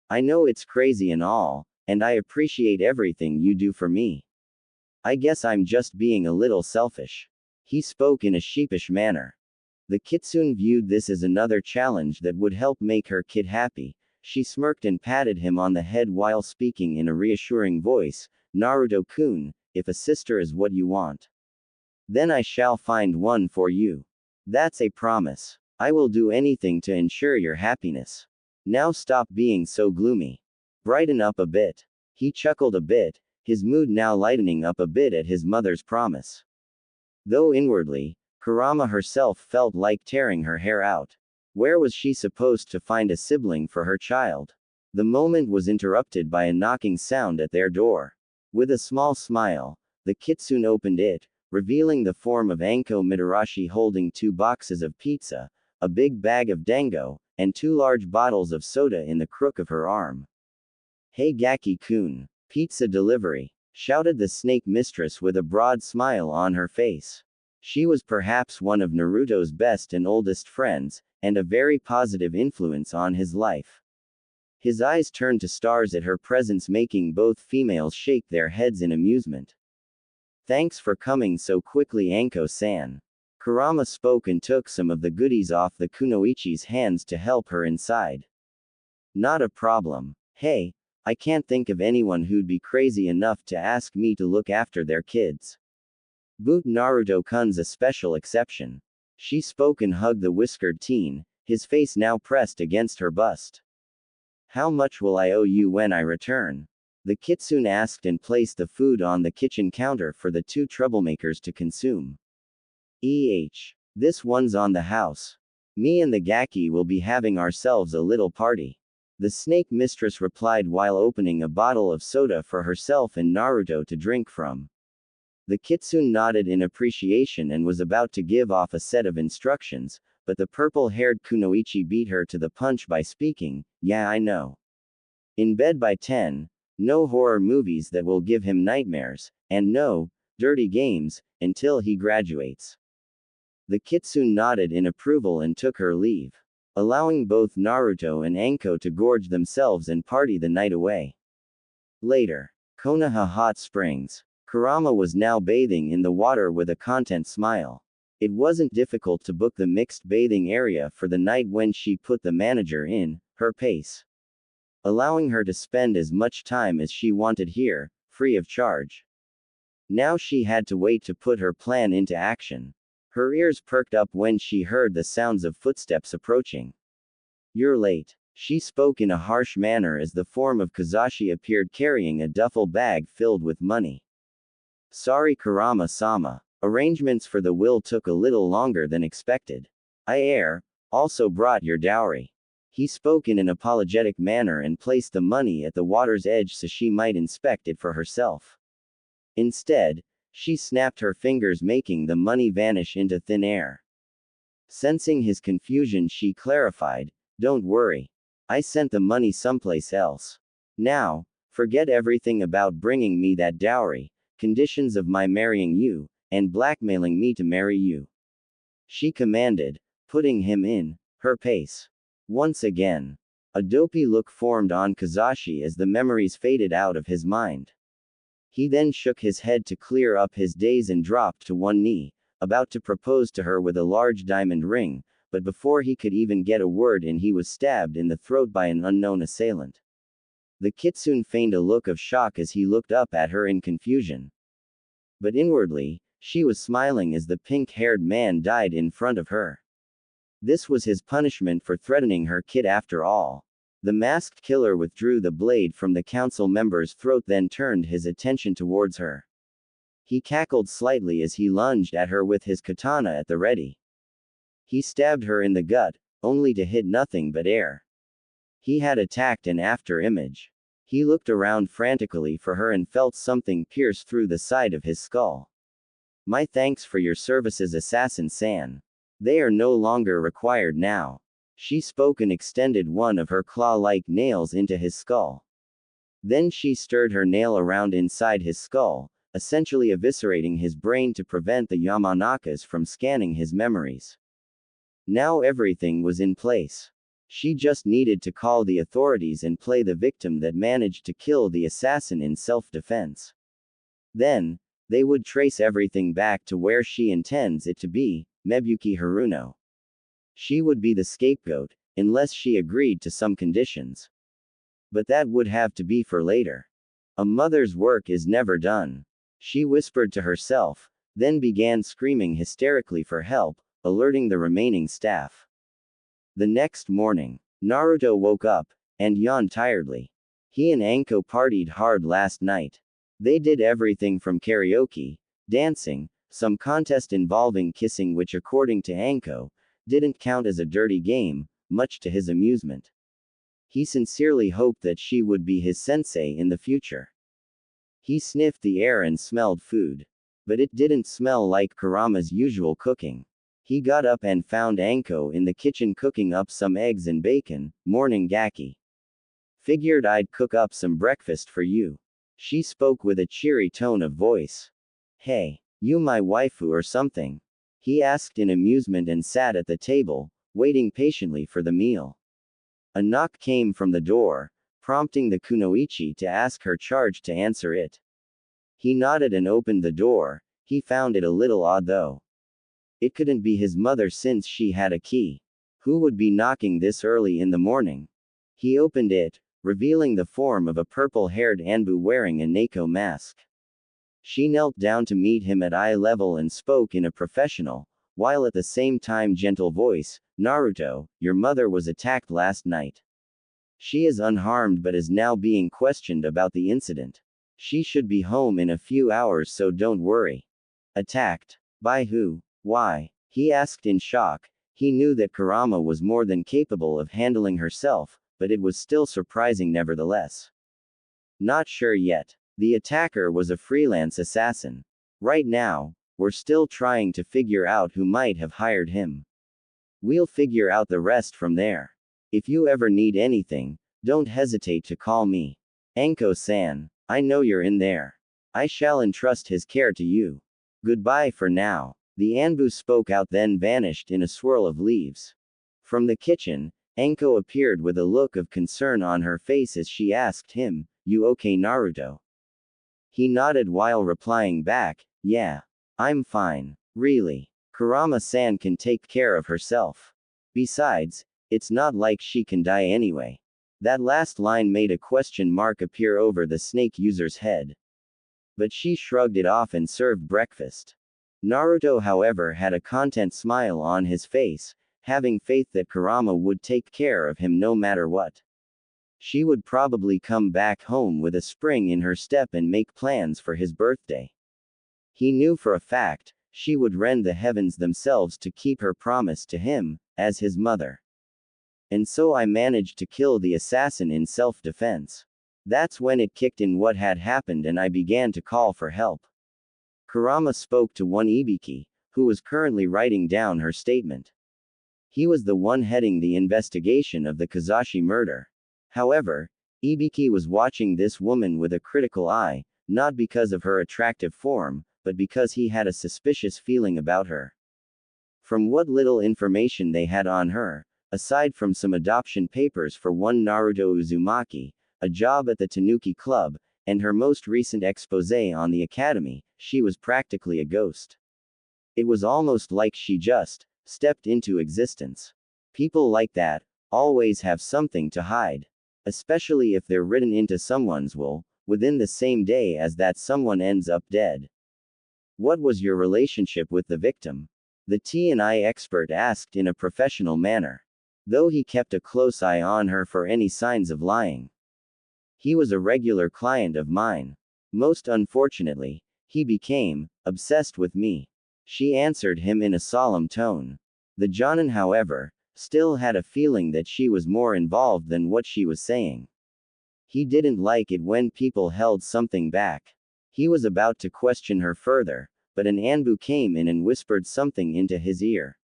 I know it's crazy and all, and I appreciate everything you do for me. I guess I'm just being a little selfish. He spoke in a sheepish manner. The kitsune viewed this as another challenge that would help make her kid happy. She smirked and patted him on the head while speaking in a reassuring voice. Naruto-kun, if a sister is what you want, then I shall find one for you. That's a promise. I will do anything to ensure your happiness. Now stop being so gloomy. Brighten up a bit. He chuckled a bit, his mood now lightening up a bit at his mother's promise. Though inwardly, Kurama herself felt like tearing her hair out. Where was she supposed to find a sibling for her child? The moment was interrupted by a knocking sound at their door. With a small smile, the kitsune opened it, revealing the form of Anko Mitarashi holding 2 boxes of pizza, a big bag of dango, and 2 large bottles of soda in the crook of her arm. Hey Gaki-kun, pizza delivery, shouted the snake mistress with a broad smile on her face. She was perhaps one of Naruto's best and oldest friends, and a very positive influence on his life. His eyes turned to stars at her presence, making both females shake their heads in amusement. Thanks for coming so quickly, Anko-san. Kurama spoke and took some of the goodies off the kunoichi's hands to help her inside. Not a problem. Hey, I can't think of anyone who'd be crazy enough to ask me to look after their kids. Boot Naruto-kun's a special exception. She spoke and hugged the whiskered teen, his face now pressed against her bust. How much will I owe you when I return? The kitsune asked and placed the food on the kitchen counter for the 2 troublemakers to consume. This one's on the house. Me and the Gaki will be having ourselves a little party. The snake mistress replied while opening a bottle of soda for herself and Naruto to drink from. The kitsune nodded in appreciation and was about to give off a set of instructions, but the purple-haired kunoichi beat her to the punch by speaking, yeah, I know. In bed by 10, no horror movies that will give him nightmares, and no dirty games until he graduates. The kitsune nodded in approval and took her leave, allowing both Naruto and Anko to gorge themselves and party the night away. Later, Konoha Hot Springs. Kurama was now bathing in the water with a content smile. It wasn't difficult to book the mixed bathing area for the night when she put the manager in her pace, allowing her to spend as much time as she wanted here, free of charge. Now she had to wait to put her plan into action. Her ears perked up when she heard the sounds of footsteps approaching. You're late. She spoke in a harsh manner as the form of Kazashi appeared carrying a duffel bag filled with money. Sorry, Kurama-sama. Arrangements for the will took a little longer than expected. I also brought your dowry. He spoke in an apologetic manner and placed the money at the water's edge so she might inspect it for herself. Instead, she snapped her fingers, making the money vanish into thin air. Sensing his confusion, she clarified, don't worry. I sent the money someplace else. Now, forget everything about bringing me that dowry, conditions of my marrying you, and blackmailing me to marry you. She commanded, putting him in her pace. Once again, a dopey look formed on Kazashi as the memories faded out of his mind. He then shook his head to clear up his daze and dropped to one knee, about to propose to her with a large diamond ring, but before he could even get a word in, he was stabbed in the throat by an unknown assailant. The kitsune feigned a look of shock as he looked up at her in confusion. But inwardly, she was smiling as the pink-haired man died in front of her. This was his punishment for threatening her kid after all. The masked killer withdrew the blade from the council member's throat, then turned his attention towards her. He cackled slightly as he lunged at her with his katana at the ready. He stabbed her in the gut, only to hit nothing but air. He had attacked an after image. He looked around frantically for her and felt something pierce through the side of his skull. My thanks for your services, Assassin-san. They are no longer required now. She spoke and extended one of her claw-like nails into his skull. Then she stirred her nail around inside his skull, essentially eviscerating his brain to prevent the Yamanakas from scanning his memories. Now everything was in place. She just needed to call the authorities and play the victim that managed to kill the assassin in self-defense. Then, they would trace everything back to where she intends it to be, Mebuki Haruno. She would be the scapegoat, unless she agreed to some conditions. But that would have to be for later. A mother's work is never done. She whispered to herself, then began screaming hysterically for help, alerting the remaining staff. The next morning, Naruto woke up, and yawned tiredly. He and Anko partied hard last night. They did everything from karaoke, dancing, some contest involving kissing which according to Anko, didn't count as a dirty game, much to his amusement. He sincerely hoped that she would be his sensei in the future. He sniffed the air and smelled food. But it didn't smell like Kurama's usual cooking. He got up and found Anko in the kitchen cooking up some eggs and bacon, morning gaki. Figured I'd cook up some breakfast for you. She spoke with a cheery tone of voice. Hey, you my waifu or something? He asked in amusement and sat at the table, waiting patiently for the meal. A knock came from the door, prompting the kunoichi to ask her charge to answer it. He nodded and opened the door. He found it a little odd though. It couldn't be his mother since she had a key. Who would be knocking this early in the morning? He opened it, revealing the form of a purple-haired Anbu wearing a Neko mask. She knelt down to meet him at eye level and spoke in a professional, while at the same time gentle voice, Naruto, your mother was attacked last night. She is unharmed but is now being questioned about the incident. She should be home in a few hours so don't worry. Attacked? By who? Why? He asked in shock. He knew that Kurama was more than capable of handling herself, but it was still surprising nevertheless. Not sure yet. The attacker was a freelance assassin. Right now, we're still trying to figure out who might have hired him. We'll figure out the rest from there. If you ever need anything, don't hesitate to call me. Anko-san, I know you're in there. I shall entrust his care to you. Goodbye for now. The Anbu spoke out then vanished in a swirl of leaves. From the kitchen, Anko appeared with a look of concern on her face as she asked him, You okay, Naruto? He nodded while replying back, Yeah. I'm fine. Really. Kurama-san can take care of herself. Besides, it's not like she can die anyway. That last line made a question mark appear over the snake user's head. But she shrugged it off and served breakfast. Naruto, however, had a content smile on his face, having faith that Kurama would take care of him no matter what. She would probably come back home with a spring in her step and make plans for his birthday. He knew for a fact, she would rend the heavens themselves to keep her promise to him, as his mother. And so I managed to kill the assassin in self-defense. That's when it kicked in what had happened and I began to call for help. Kurama spoke to one Ibiki, who was currently writing down her statement. He was the one heading the investigation of the Kazashi murder. However, Ibiki was watching this woman with a critical eye, not because of her attractive form, but because he had a suspicious feeling about her. From what little information they had on her, aside from some adoption papers for one Naruto Uzumaki, a job at the Tanuki Club, and her most recent exposé on the academy, she was practically a ghost. It was almost like she just stepped into existence. People like that always have something to hide. Especially if they're written into someone's will, within the same day as that someone ends up dead. What was your relationship with the victim? The T&I expert asked in a professional manner. Though he kept a close eye on her for any signs of lying. He was a regular client of mine. Most unfortunately, he became obsessed with me. She answered him in a solemn tone. The Jonin, however, still had a feeling that she was more involved than what she was saying. He didn't like it when people held something back. He was about to question her further, but an Anbu came in and whispered something into his ear.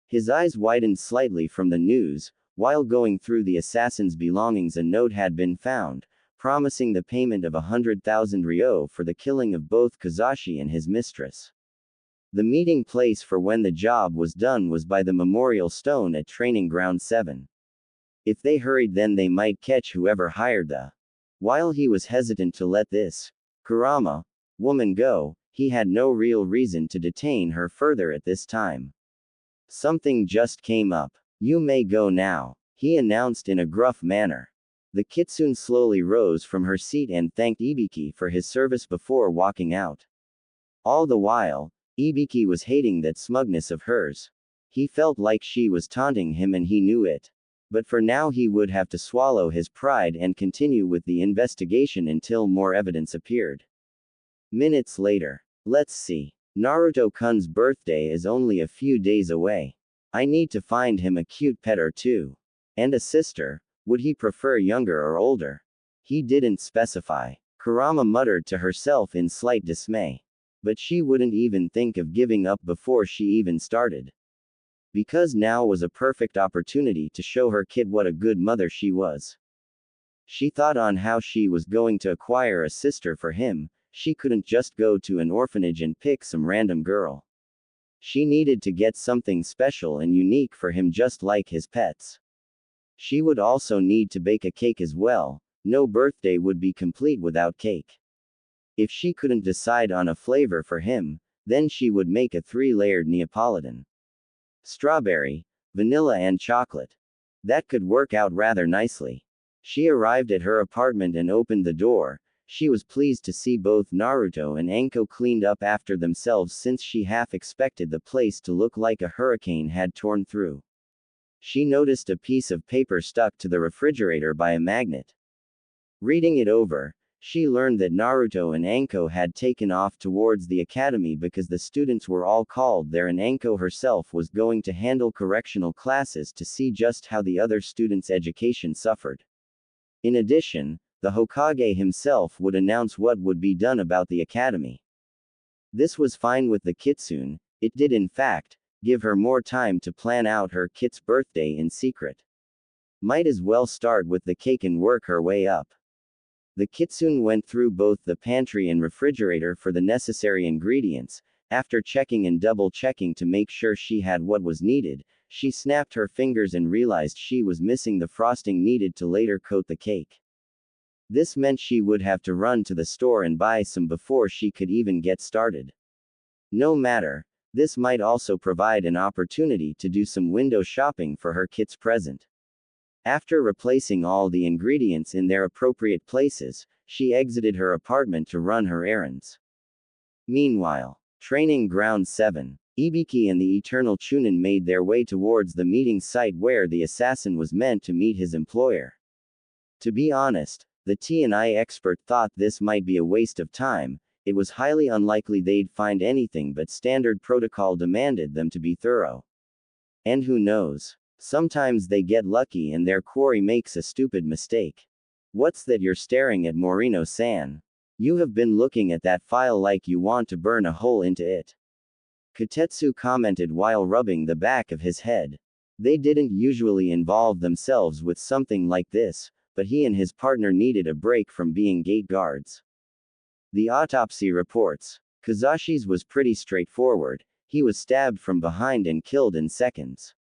His eyes widened slightly from the news. While going through the assassin's belongings, a note had been found, promising the payment of 100,000 ryo for the killing of both Kazashi and his mistress. The meeting place for when the job was done was by the memorial stone at Training Ground 7. If they hurried, then they might catch whoever hired the. While he was hesitant to let this Kurama woman go, he had no real reason to detain her further at this time. Something just came up. You may go now, he announced in a gruff manner. The kitsune slowly rose from her seat and thanked Ibiki for his service before walking out. All the while, Ibiki was hating that smugness of hers. He felt like she was taunting him and he knew it. But for now he would have to swallow his pride and continue with the investigation until more evidence appeared. Minutes later. Let's see. Naruto-kun's birthday is only a few days away. I need to find him a cute pet or two. And a sister. Would he prefer younger or older? He didn't specify. Kurama muttered to herself in slight dismay. But she wouldn't even think of giving up before she even started. Because now was a perfect opportunity to show her kid what a good mother she was. She thought on how she was going to acquire a sister for him. She couldn't just go to an orphanage and pick some random girl. She needed to get something special and unique for him, just like his pets. She would also need to bake a cake as well. No birthday would be complete without cake. If she couldn't decide on a flavor for him, then she would make a 3-layered Neapolitan. Strawberry, vanilla and chocolate. That could work out rather nicely. She arrived at her apartment and opened the door. She was pleased to see both Naruto and Anko cleaned up after themselves, since she half expected the place to look like a hurricane had torn through. She noticed a piece of paper stuck to the refrigerator by a magnet. Reading it over, she learned that Naruto and Anko had taken off towards the academy because the students were all called there, and Anko herself was going to handle correctional classes to see just how the other students' education suffered. In addition, the Hokage himself would announce what would be done about the academy. This was fine with the kitsune. It did in fact give her more time to plan out her kit's birthday in secret. Might as well start with the cake and work her way up. The kitsune went through both the pantry and refrigerator for the necessary ingredients. After checking and double-checking to make sure she had what was needed, she snapped her fingers and realized she was missing the frosting needed to later coat the cake. This meant she would have to run to the store and buy some before she could even get started. No matter, this might also provide an opportunity to do some window shopping for her kit's present. After replacing all the ingredients in their appropriate places, she exited her apartment to run her errands. Meanwhile, Training Ground 7, Ibiki and the Eternal Chunin made their way towards the meeting site where the assassin was meant to meet his employer. To be honest, the T&I expert thought this might be a waste of time. It was highly unlikely they'd find anything, but standard protocol demanded them to be thorough. And who knows? Sometimes they get lucky and their quarry makes a stupid mistake. What's that you're staring at, Morino-san? You have been looking at that file like you want to burn a hole into it. Kotetsu commented while rubbing the back of his head. They didn't usually involve themselves with something like this, but he and his partner needed a break from being gate guards. The autopsy reports. Kazashi's was pretty straightforward. He was stabbed from behind and killed in seconds.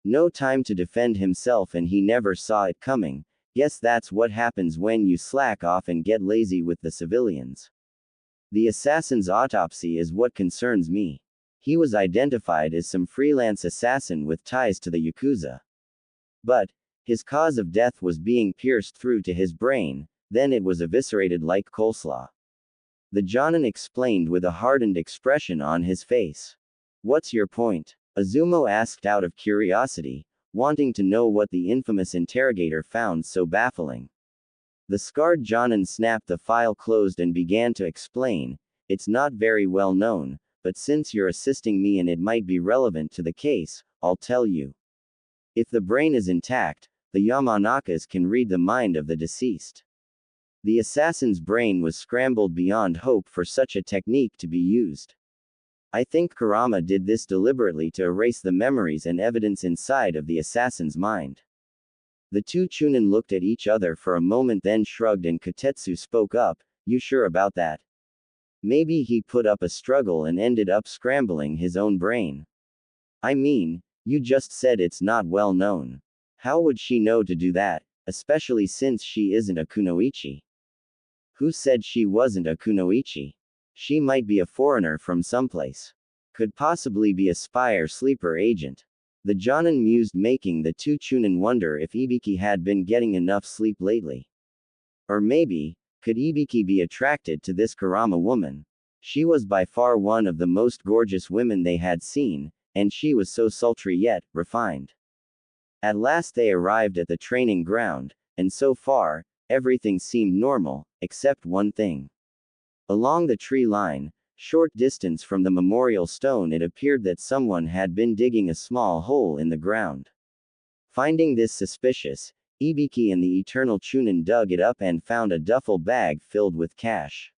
No time to defend himself and he never saw it coming. Guess that's what happens when you slack off and get lazy with the civilians. The assassin's autopsy is what concerns me. He was identified as some freelance assassin with ties to the Yakuza. But his cause of death was being pierced through to his brain, then it was eviscerated like coleslaw. The Jonin explained with a hardened expression on his face. What's your point? Azumo asked out of curiosity, wanting to know what the infamous interrogator found so baffling. The scarred Jonin snapped the file closed and began to explain. It's not very well known, but since you're assisting me and it might be relevant to the case, I'll tell you. If the brain is intact, the Yamanakas can read the mind of the deceased. The assassin's brain was scrambled beyond hope for such a technique to be used. I think Kurama did this deliberately to erase the memories and evidence inside of the assassin's mind. The two Chunin looked at each other for a moment, then shrugged, and Kotetsu spoke up, "You sure about that? Maybe he put up a struggle and ended up scrambling his own brain. I mean, you just said it's not well known. How would she know to do that, especially since she isn't a kunoichi?" "Who said she wasn't a kunoichi? She might be a foreigner from someplace. Could possibly be a spy or sleeper agent." The Jonin mused, making the two Chunin wonder if Ibiki had been getting enough sleep lately. Or maybe, could Ibiki be attracted to this Kurama woman? She was by far one of the most gorgeous women they had seen, and she was so sultry yet refined. At last they arrived at the training ground, and so far, everything seemed normal, except one thing. Along the tree line, short distance from the memorial stone, it appeared that someone had been digging a small hole in the ground. Finding this suspicious, Ibiki and the Eternal Chunin dug it up and found a duffel bag filled with cash.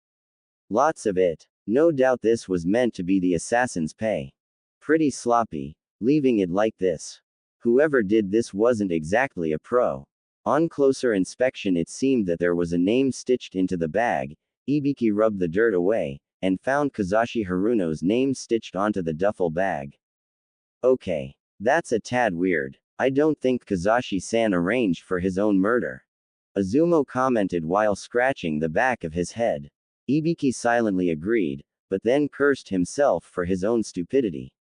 Lots of it. No doubt this was meant to be the assassin's pay. Pretty sloppy, leaving it like this. Whoever did this wasn't exactly a pro. On closer inspection, it seemed that there was a name stitched into the bag. Ibiki rubbed the dirt away, and found Kazashi Haruno's name stitched onto the duffel bag. Okay. That's a tad weird. I don't think Kazashi-san arranged for his own murder. Azumo commented while scratching the back of his head. Ibiki silently agreed, but then cursed himself for his own stupidity.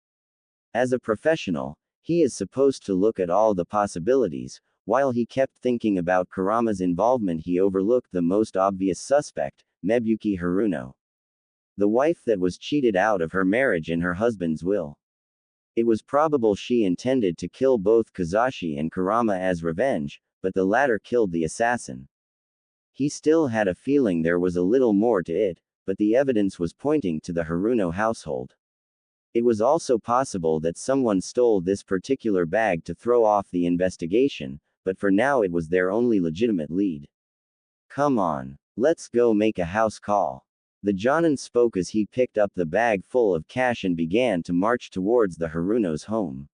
As a professional, he is supposed to look at all the possibilities. While he kept thinking about Kurama's involvement, he overlooked the most obvious suspect, Mebuki Haruno. The wife that was cheated out of her marriage in her husband's will. It was probable she intended to kill both Kazashi and Kurama as revenge, but the latter killed the assassin. He still had a feeling there was a little more to it, but the evidence was pointing to the Haruno household. It was also possible that someone stole this particular bag to throw off the investigation, but for now it was their only legitimate lead. "Come on. Let's go make a house call." The Jonin spoke as he picked up the bag full of cash and began to march towards the Haruno's home.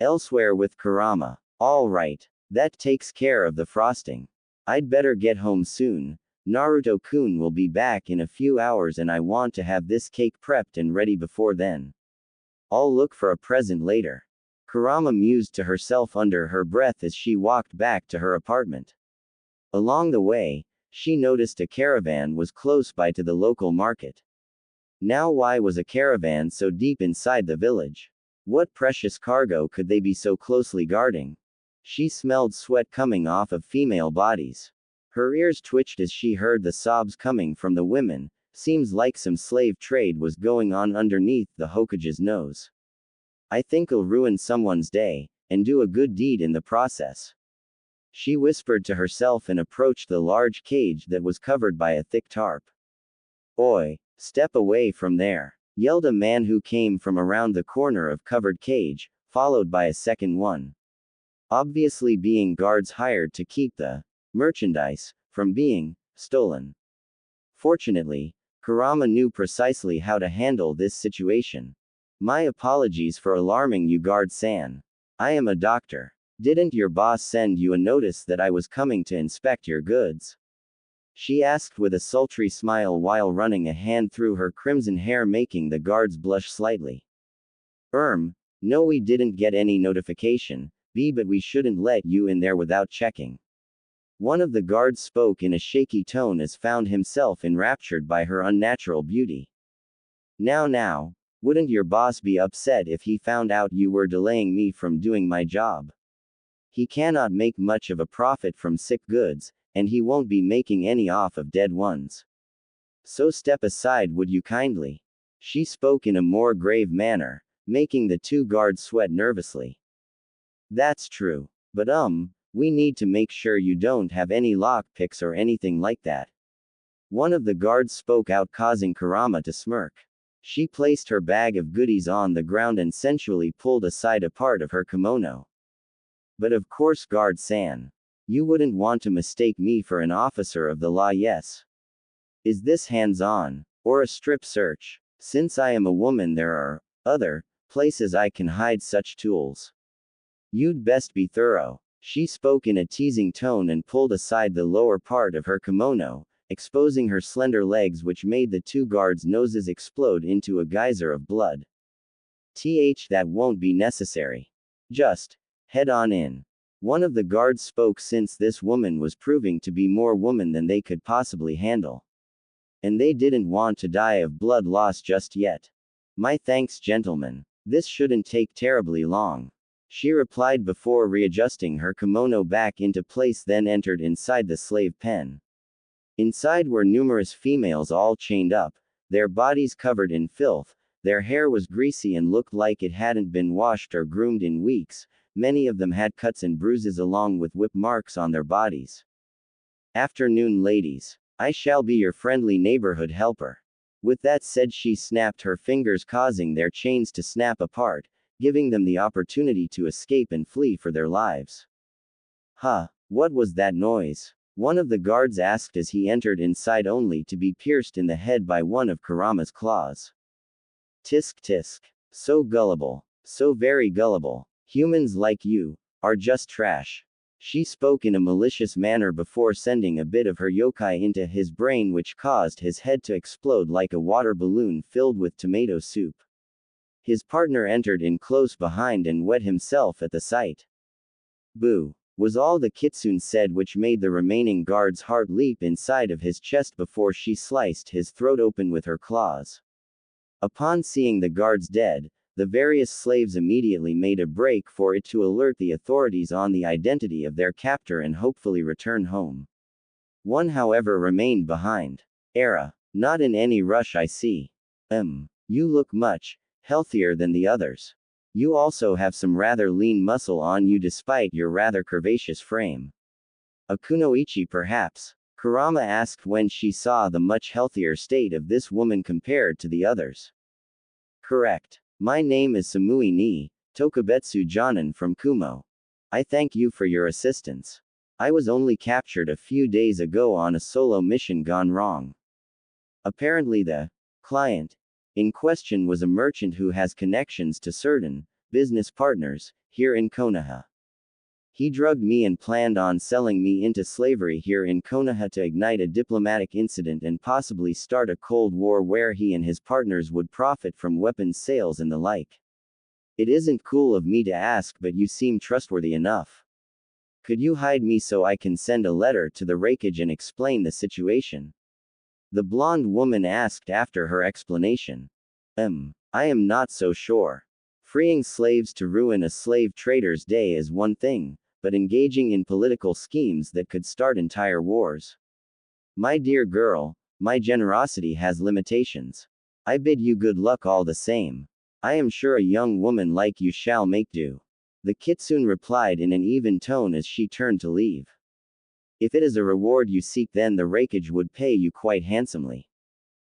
"Elsewhere with Kurama. All right. That takes care of the frosting. I'd better get home soon. Naruto-kun will be back in a few hours and I want to have this cake prepped and ready before then. I'll look for a present later." Kurama mused to herself under her breath as she walked back to her apartment. Along the way, she noticed a caravan was close by to the local market. Now, why was a caravan so deep inside the village? What precious cargo could they be so closely guarding? She smelled sweat coming off of female bodies. Her ears twitched as she heard the sobs coming from the women. Seems like some slave trade was going on underneath the Hokage's nose. "I think I'll ruin someone's day, and do a good deed in the process." She whispered to herself and approached the large cage that was covered by a thick tarp. "Oi, step away from there," yelled a man who came from around the corner of covered cage, followed by a second one. Obviously being guards hired to keep the merchandise from being stolen. Fortunately, Kurama knew precisely how to handle this situation. "My apologies for alarming you, guard-san. I am a doctor. Didn't your boss send you a notice that I was coming to inspect your goods?" she asked with a sultry smile while running a hand through her crimson hair, making the guards blush slightly. No, we didn't get any notification, but we shouldn't let you in there without checking." One of the guards spoke in a shaky tone as found himself enraptured by her unnatural beauty. Now, wouldn't your boss be upset if he found out you were delaying me from doing my job? He cannot make much of a profit from sick goods, and he won't be making any off of dead ones. So step aside, would you kindly?" She spoke in a more grave manner, making the two guards sweat nervously. "That's true. But we need to make sure you don't have any lockpicks or anything like that." One of the guards spoke out, causing Kurama to smirk. She placed her bag of goodies on the ground and sensually pulled aside a part of her kimono. "But of course, guard-san. You wouldn't want to mistake me for an officer of the law, yes? Is this hands-on, or a strip search? Since I am a woman, there are other places I can hide such tools. You'd best be thorough. She spoke in a teasing tone and pulled aside the lower part of her kimono, exposing her slender legs, which made the two guards' noses explode into a geyser of blood. That won't be necessary. Just head on in. One of the guards spoke, since this woman was proving to be more woman than they could possibly handle. And they didn't want to die of blood loss just yet. My thanks, gentlemen. This shouldn't take terribly long. She replied before readjusting her kimono back into place, then entered inside the slave pen. Inside were numerous females, all chained up, their bodies covered in filth. Their hair was greasy and looked like it hadn't been washed or groomed in weeks. Many of them had cuts and bruises along with whip marks on their bodies. Afternoon, ladies. I shall be your friendly neighborhood helper. With that said, she snapped her fingers, causing their chains to snap apart, giving them the opportunity to escape and flee for their lives. Huh, what was that noise? One of the guards asked as he entered inside, only to be pierced in the head by one of Kurama's claws. Tisk tisk. So gullible. So very gullible. Humans like you are just trash. She spoke in a malicious manner before sending a bit of her yokai into his brain, which caused his head to explode like a water balloon filled with tomato soup. His partner entered in close behind and wet himself at the sight. Boo! Was all the kitsune said, which made the remaining guard's heart leap inside of his chest before she sliced his throat open with her claws. Upon seeing the guards dead, the various slaves immediately made a break for it to alert the authorities on the identity of their captor and hopefully return home. One, however, remained behind. Not in any rush, I see. You look much healthier than the others. You also have some rather lean muscle on you despite your rather curvaceous frame. A kunoichi, perhaps? Kurama asked when she saw the much healthier state of this woman compared to the others. Correct. My name is Samui ni Tokubetsu Jonin from Kumo. I thank you for your assistance. I was only captured a few days ago on a solo mission gone wrong. Apparently the client in question was a merchant who has connections to certain business partners here in Konoha. He drugged me and planned on selling me into slavery here in Konoha to ignite a diplomatic incident and possibly start a Cold War where he and his partners would profit from weapons sales and the like. It isn't cool of me to ask, but you seem trustworthy enough. Could you hide me so I can send a letter to the Raikage and explain the situation? The blonde woman asked after her explanation. I am not so sure. Freeing slaves to ruin a slave trader's day is one thing, but engaging in political schemes that could start entire wars. My dear girl, my generosity has limitations. I bid you good luck all the same. I am sure a young woman like you shall make do. The kitsune replied in an even tone as she turned to leave. If it is a reward you seek, then the Raikage would pay you quite handsomely.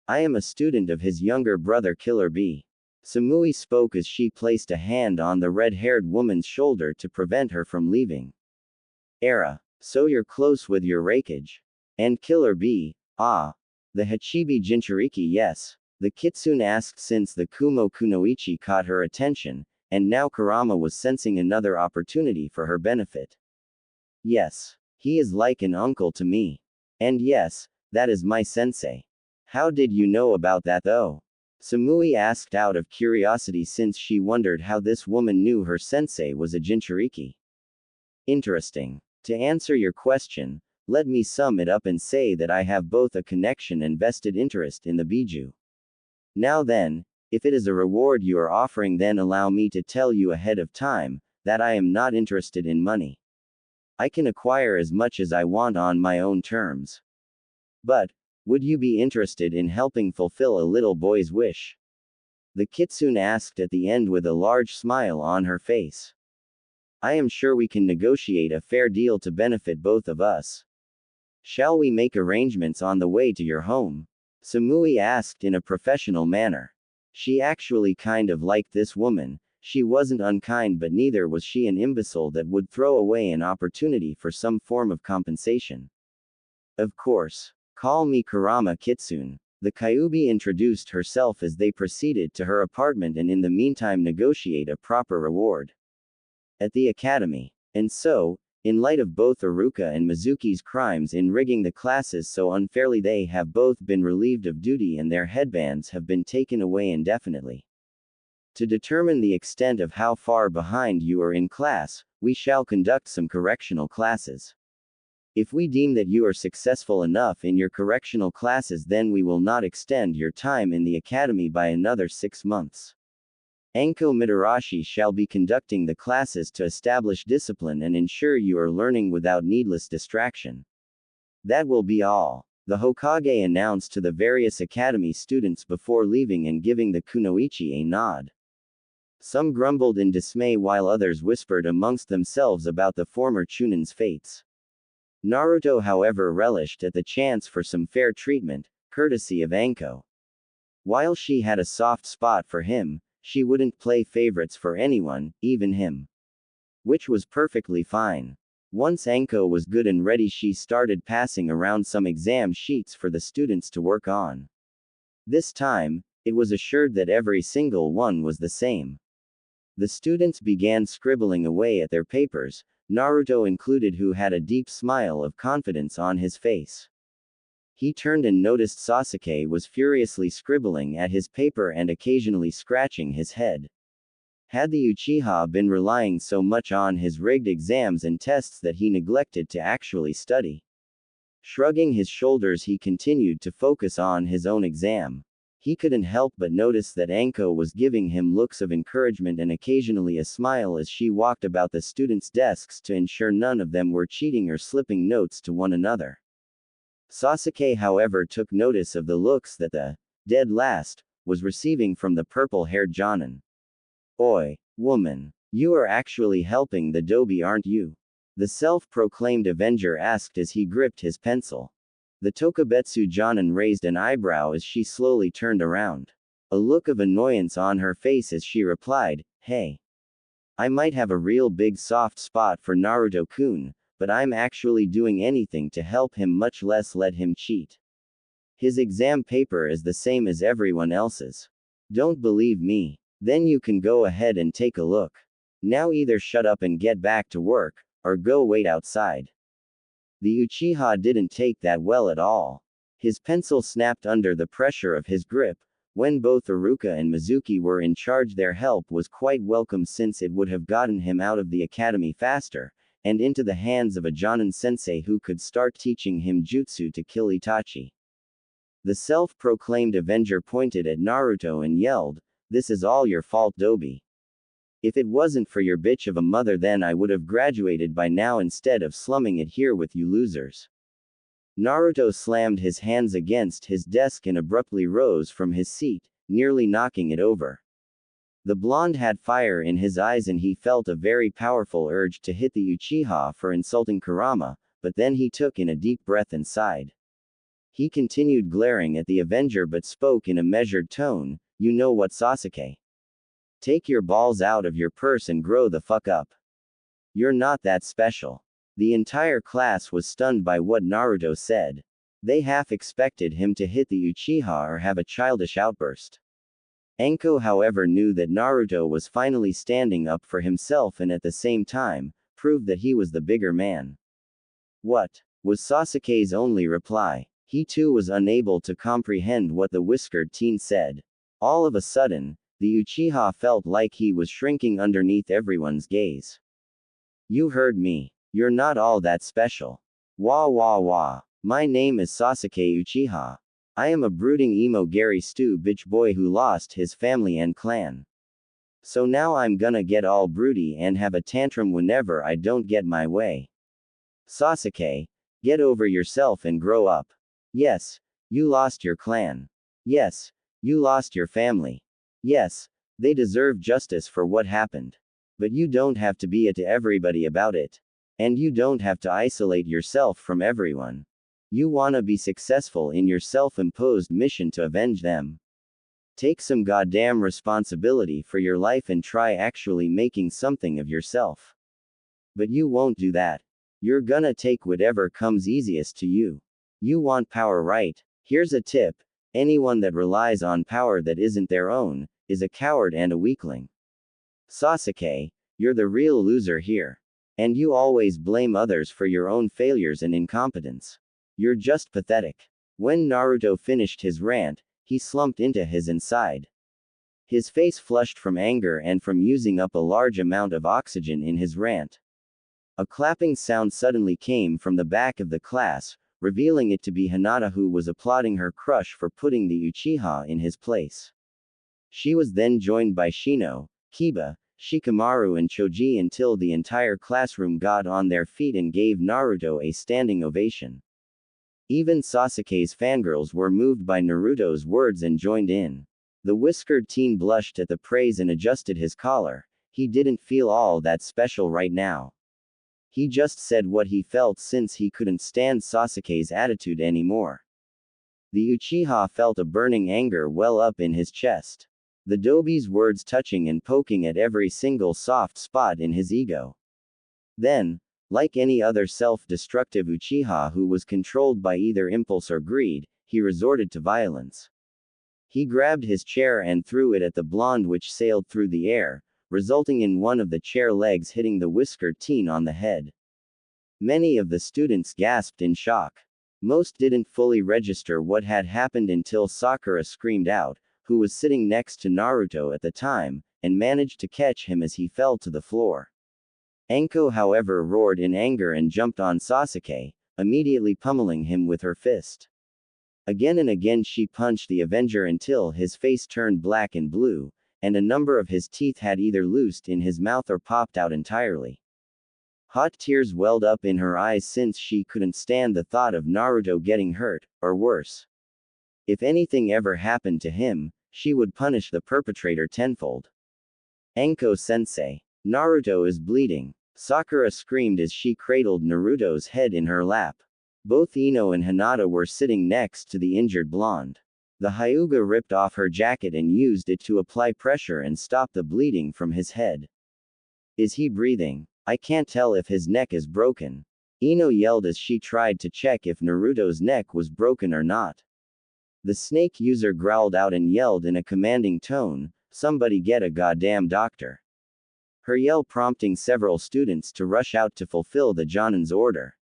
I am a student of his younger brother Killer B. Samui spoke as she placed a hand on the red-haired woman's shoulder to prevent her from leaving. So you're close with your Raikage. And Killer B, the Hachibi Jinchuriki, yes. The kitsune asked since the Kumo Kunoichi caught her attention, and now Kurama was sensing another opportunity for her benefit. Yes. He is like an uncle to me. And yes, that is my sensei. How did you know about that though? Samui asked out of curiosity, since she wondered how this woman knew her sensei was a Jinchuriki. Interesting. To answer your question, let me sum it up and say that I have both a connection and vested interest in the Biju. Now then, if it is a reward you are offering, then allow me to tell you ahead of time that I am not interested in money. I can acquire as much as I want on my own terms. But, would you be interested in helping fulfill a little boy's wish? The kitsune asked at the end with a large smile on her face. I am sure we can negotiate a fair deal to benefit both of us. Shall we make arrangements on the way to your home? Samui asked in a professional manner. She actually kind of liked this woman, she wasn't unkind, but neither was she an imbecile that would throw away an opportunity for some form of compensation. Of course. Call me Kurama Kitsune. The Kyuubi introduced herself as they proceeded to her apartment and in the meantime negotiate a proper reward at the academy. And so, in light of both Iruka and Mizuki's crimes in rigging the classes so unfairly, they have both been relieved of duty and their headbands have been taken away indefinitely. To determine the extent of how far behind you are in class, we shall conduct some correctional classes. If we deem that you are successful enough in your correctional classes, then we will not extend your time in the academy by another 6 months. Anko Mitarashi shall be conducting the classes to establish discipline and ensure you are learning without needless distraction. That will be all, the Hokage announced to the various academy students before leaving and giving the kunoichi a nod. Some grumbled in dismay while others whispered amongst themselves about the former Chunin's fates. Naruto, however, relished at the chance for some fair treatment, courtesy of Anko. While she had a soft spot for him, she wouldn't play favorites for anyone, even him. Which was perfectly fine. Once Anko was good and ready, she started passing around some exam sheets for the students to work on. This time, it was assured that every single one was the same. The students began scribbling away at their papers, Naruto included, who had a deep smile of confidence on his face. He turned and noticed Sasuke was furiously scribbling at his paper and occasionally scratching his head. Had the Uchiha been relying so much on his rigged exams and tests that he neglected to actually study? Shrugging his shoulders, he continued to focus on his own exam. He couldn't help but notice that Anko was giving him looks of encouragement and occasionally a smile as she walked about the students' desks to ensure none of them were cheating or slipping notes to one another. Sasuke, however, took notice of the looks that the dead last was receiving from the purple-haired Jonin. "Oi, woman. You are actually helping the Dobi, aren't you?" the self-proclaimed Avenger asked as he gripped his pencil. The Tokubetsu Jonin raised an eyebrow as she slowly turned around. A look of annoyance on her face as she replied, "Hey. I might have a real big soft spot for Naruto-kun, but I'm actually doing anything to help him, much less let him cheat. His exam paper is the same as everyone else's. Don't believe me? Then you can go ahead and take a look. Now either shut up and get back to work, or go wait outside." The Uchiha didn't take that well at all. His pencil snapped under the pressure of his grip. When both Iruka and Mizuki were in charge, their help was quite welcome since it would have gotten him out of the academy faster, and into the hands of a Jonin sensei who could start teaching him jutsu to kill Itachi. The self-proclaimed Avenger pointed at Naruto and yelled, "This is all your fault, Dobi. If it wasn't for your bitch of a mother, then I would have graduated by now instead of slumming it here with you losers." Naruto slammed his hands against his desk and abruptly rose from his seat, nearly knocking it over. The blonde had fire in his eyes and he felt a very powerful urge to hit the Uchiha for insulting Kurama, but then he took in a deep breath and sighed. He continued glaring at the Avenger but spoke in a measured tone, "You know what, Sasuke? Take your balls out of your purse and grow the fuck up. You're not that special." The entire class was stunned by what Naruto said. They half expected him to hit the Uchiha or have a childish outburst. Anko, however, knew that Naruto was finally standing up for himself and at the same time, proved that he was the bigger man. "What?" was Sasuke's only reply. He too was unable to comprehend what the whiskered teen said. All of a sudden, the Uchiha felt like he was shrinking underneath everyone's gaze. "You heard me. You're not all that special. Wah wah wah. My name is Sasuke Uchiha. I am a brooding emo Gary Stu bitch boy who lost his family and clan. So now I'm gonna get all broody and have a tantrum whenever I don't get my way. Sasuke, get over yourself and grow up. Yes, you lost your clan. Yes, you lost your family. Yes, they deserve justice for what happened. But you don't have to be to everybody about it. And you don't have to isolate yourself from everyone. You wanna be successful in your self-imposed mission to avenge them. Take some goddamn responsibility for your life and try actually making something of yourself. But you won't do that. You're gonna take whatever comes easiest to you. You want power, right? Here's a tip. Anyone that relies on power that isn't their own is a coward and a weakling. Sasuke, you're the real loser here. And you always blame others for your own failures and incompetence. You're just pathetic. When Naruto finished his rant, he slumped into his inside. His face flushed from anger and from using up a large amount of oxygen in his rant. A clapping sound suddenly came from the back of the class, revealing it to be Hinata, who was applauding her crush for putting the Uchiha in his place. She was then joined by Shino, Kiba, Shikamaru and Choji until the entire classroom got on their feet and gave Naruto a standing ovation. Even Sasuke's fangirls were moved by Naruto's words and joined in. The whiskered teen blushed at the praise and adjusted his collar. He didn't feel all that special right now. He just said what he felt since he couldn't stand Sasuke's attitude anymore. The Uchiha felt a burning anger well up in his chest. The Dobi's words touching and poking at every single soft spot in his ego. Then, like any other self-destructive Uchiha who was controlled by either impulse or greed, he resorted to violence. He grabbed his chair and threw it at the blonde, which sailed through the air, resulting in one of the chair legs hitting the whiskered teen on the head. Many of the students gasped in shock. Most didn't fully register what had happened until Sakura screamed out, who was sitting next to Naruto at the time, and managed to catch him as he fell to the floor. Anko, however, roared in anger and jumped on Sasuke, immediately pummeling him with her fist. Again and again she punched the Avenger until his face turned black and blue, and a number of his teeth had either loosed in his mouth or popped out entirely. Hot tears welled up in her eyes since she couldn't stand the thought of Naruto getting hurt, or worse. If anything ever happened to him, she would punish the perpetrator tenfold. Anko-sensei. Naruto is bleeding. Sakura screamed as she cradled Naruto's head in her lap. Both Ino and Hinata were sitting next to the injured blonde. The Hyuga ripped off her jacket and used it to apply pressure and stop the bleeding from his head. Is he breathing? I can't tell if his neck is broken. Ino yelled as she tried to check if Naruto's neck was broken or not. The snake user growled out and yelled in a commanding tone, "Somebody get a goddamn doctor." Her yell prompting several students to rush out to fulfill the Jonin's order.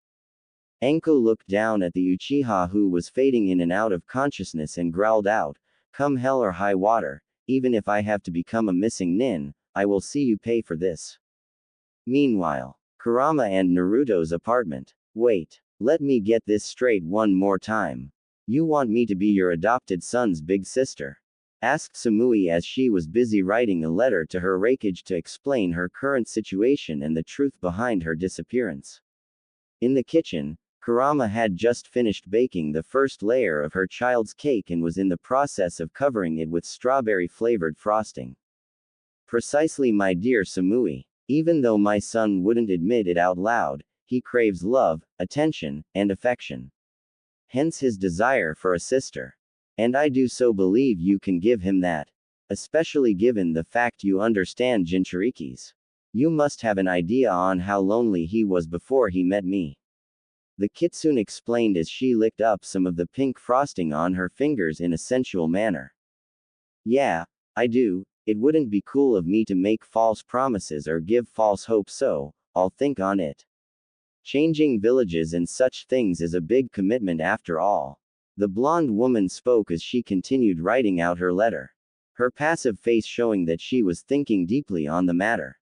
Anko looked down at the Uchiha who was fading in and out of consciousness and growled out, "Come hell or high water, even if I have to become a missing nin, I will see you pay for this." Meanwhile, Kurama and Naruto's apartment. Wait, let me get this straight one more time. You want me to be your adopted son's big sister? Asked Samui as she was busy writing a letter to her Raikage to explain her current situation and the truth behind her disappearance. In the kitchen, Kurama had just finished baking the first layer of her child's cake and was in the process of covering it with strawberry-flavored frosting. Precisely, my dear Samui. Even though my son wouldn't admit it out loud, he craves love, attention, and affection. Hence his desire for a sister. And I do so believe you can give him that. Especially given the fact you understand Jinchurikis. You must have an idea on how lonely he was before he met me. The kitsune explained as she licked up some of the pink frosting on her fingers in a sensual manner. Yeah, I do. It wouldn't be cool of me to make false promises or give false hope, so I'll think on it. Changing villages and such things is a big commitment after all. The blonde woman spoke as she continued writing out her letter. Her passive face showing that she was thinking deeply on the matter.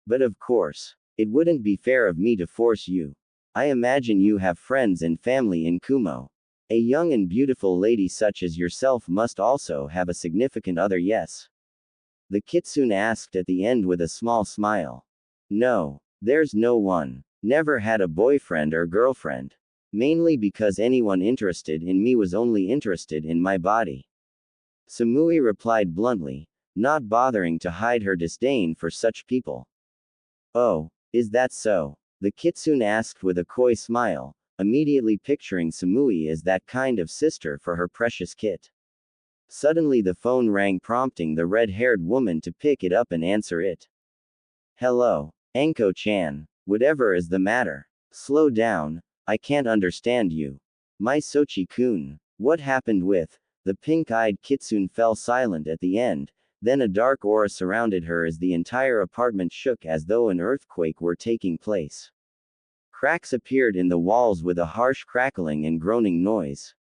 But of course, it wouldn't be fair of me to force you. I imagine you have friends and family in Kumo. A young and beautiful lady such as yourself must also have a significant other, yes? The kitsune asked at the end with a small smile. No, there's no one. Never had a boyfriend or girlfriend. Mainly because anyone interested in me was only interested in my body. Samui replied bluntly, not bothering to hide her disdain for such people. Oh, is that so? The kitsune asked with a coy smile, immediately picturing Samui as that kind of sister for her precious kit. Suddenly the phone rang, prompting the red-haired woman to pick it up and answer it. Hello. Anko-chan. Whatever is the matter? Slow down. I can't understand you. My Sochi-kun. What happened with? The pink-eyed kitsune fell silent at the end, then a dark aura surrounded her as the entire apartment shook as though an earthquake were taking place. Cracks appeared in the walls with a harsh crackling and groaning noise.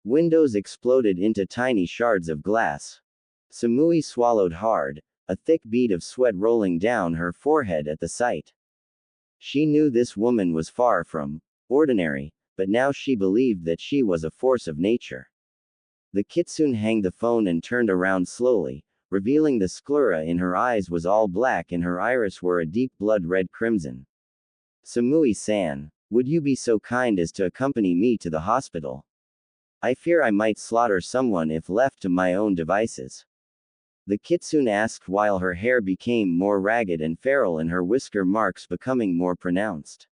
Windows exploded into tiny shards of glass. Samui swallowed hard, a thick bead of sweat rolling down her forehead at the sight. She knew this woman was far from ordinary, but now she believed that she was a force of nature. The kitsune hung the phone and turned around slowly, revealing the sclera in her eyes was all black and her iris were a deep blood-red crimson. Samui-san, would you be so kind as to accompany me to the hospital? I fear I might slaughter someone if left to my own devices. The kitsune asked while her hair became more ragged and feral and her whisker marks becoming more pronounced.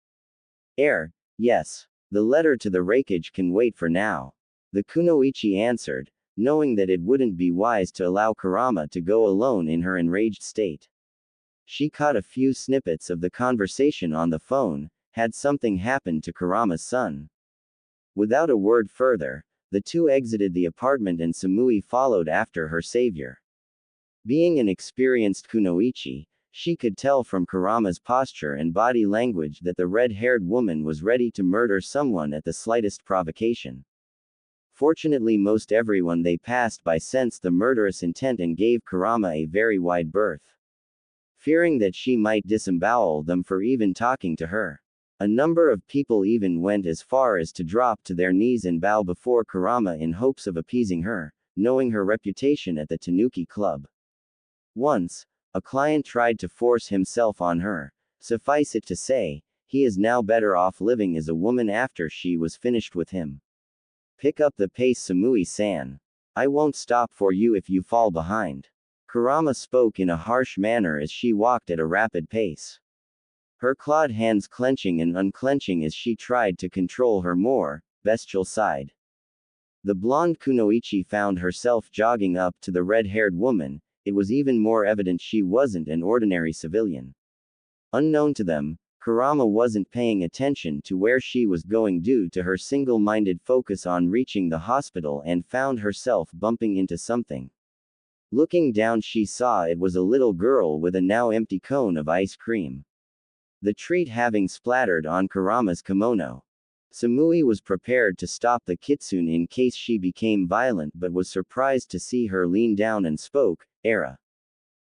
Yes. The letter to the wreckage can wait for now. The kunoichi answered, knowing that it wouldn't be wise to allow Kurama to go alone in her enraged state. She caught a few snippets of the conversation on the phone. Had something happened to Kurama's son? Without a word further, the two exited the apartment and Samui followed after her savior. Being an experienced kunoichi, she could tell from Kurama's posture and body language that the red-haired woman was ready to murder someone at the slightest provocation. Fortunately, most everyone they passed by sensed the murderous intent and gave Kurama a very wide berth. Fearing that she might disembowel them for even talking to her. A number of people even went as far as to drop to their knees and bow before Kurama in hopes of appeasing her, knowing her reputation at the Tanuki Club. Once, a client tried to force himself on her. Suffice it to say, he is now better off living as a woman after she was finished with him. Pick up the pace, Samui-san. I won't stop for you if you fall behind. Kurama spoke in a harsh manner as she walked at a rapid pace. Her clawed hands clenching and unclenching as she tried to control her more bestial side. The blonde kunoichi found herself jogging up to the red-haired woman. It was even more evident she wasn't an ordinary civilian. Unknown to them, Kurama wasn't paying attention to where she was going due to her single-minded focus on reaching the hospital and found herself bumping into something. Looking down, she saw it was a little girl with a now empty cone of ice cream. The treat having splattered on Kurama's kimono. Samui was prepared to stop the kitsune in case she became violent but was surprised to see her lean down and spoke, "Era.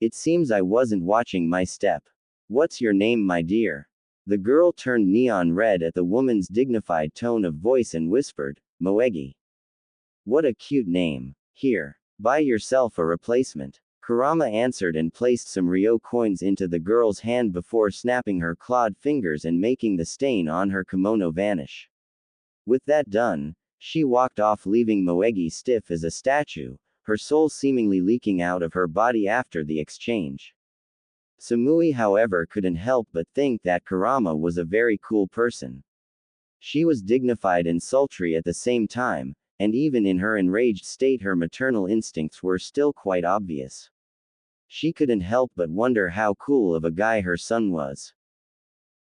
It seems I wasn't watching my step. What's your name, my dear?" The girl turned neon red at the woman's dignified tone of voice and whispered, "Moegi." What a cute name. Here. Buy yourself a replacement. Kurama answered and placed some Ryo coins into the girl's hand before snapping her clawed fingers and making the stain on her kimono vanish. With that done, she walked off, leaving Moegi stiff as a statue, her soul seemingly leaking out of her body after the exchange. Samui, however, couldn't help but think that Kurama was a very cool person. She was dignified and sultry at the same time, and even in her enraged state her maternal instincts were still quite obvious. She couldn't help but wonder how cool of a guy her son was.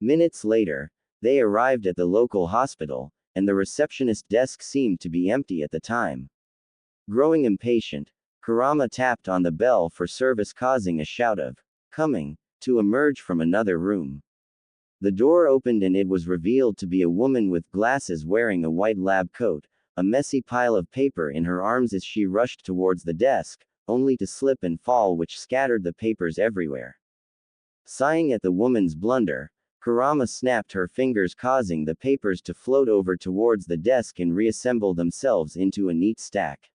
Minutes later, they arrived at the local hospital, and the receptionist desk seemed to be empty at the time. Growing impatient, Kurama tapped on the bell for service, causing a shout of "coming" to emerge from another room. The door opened and it was revealed to be a woman with glasses wearing a white lab coat, a messy pile of paper in her arms as she rushed towards the desk, only to slip and fall, which scattered the papers everywhere. Sighing at the woman's blunder, Kurama snapped her fingers, causing the papers to float over towards the desk and reassemble themselves into a neat stack.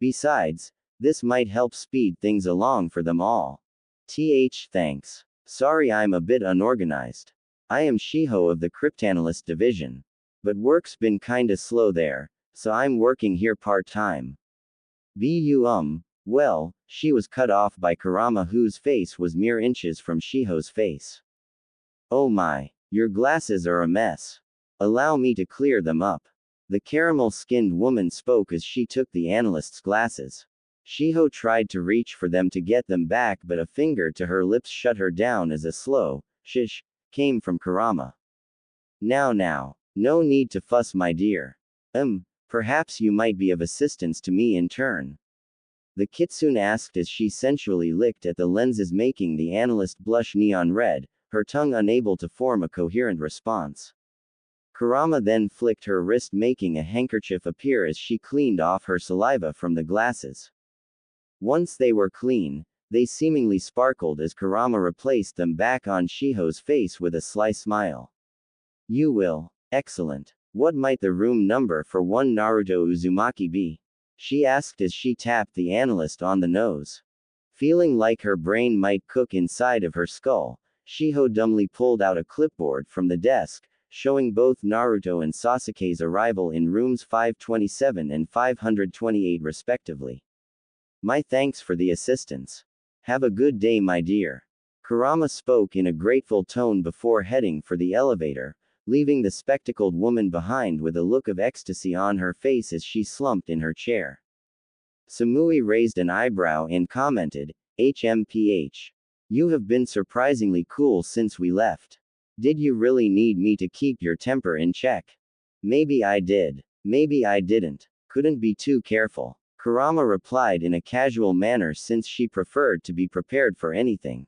Besides, this might help speed things along for them all. Thanks. Sorry I'm a bit unorganized. I am Shiho of the Cryptanalyst Division. But work's been kinda slow there, so I'm working here part-time. Well, she was cut off by Kurama, whose face was mere inches from Shiho's face. Oh my, your glasses are a mess. Allow me to clear them up. The caramel-skinned woman spoke as she took the analyst's glasses. Shiho tried to reach for them to get them back, but a finger to her lips shut her down as a slow, shish, came from Kurama. Now. No need to fuss, my dear. Perhaps you might be of assistance to me in turn. The kitsune asked as she sensually licked at the lenses, making the analyst blush neon red, her tongue unable to form a coherent response. Kurama then flicked her wrist, making a handkerchief appear as she cleaned off her saliva from the glasses. Once they were clean, they seemingly sparkled as Kurama replaced them back on Shiho's face with a sly smile. You will. Excellent. What might the room number for one Naruto Uzumaki be? She asked as she tapped the analyst on the nose. Feeling like her brain might cook inside of her skull, Shiho dumbly pulled out a clipboard from the desk, showing both Naruto and Sasuke's arrival in rooms 527 and 528 respectively. My thanks for the assistance. Have a good day, my dear. Kurama spoke in a grateful tone before heading for the elevator, leaving the spectacled woman behind with a look of ecstasy on her face as she slumped in her chair. Samui raised an eyebrow and commented, HMPH. You have been surprisingly cool since we left. Did you really need me to keep your temper in check? Maybe I did. Maybe I didn't. Couldn't be too careful. Kurama replied in a casual manner since she preferred to be prepared for anything.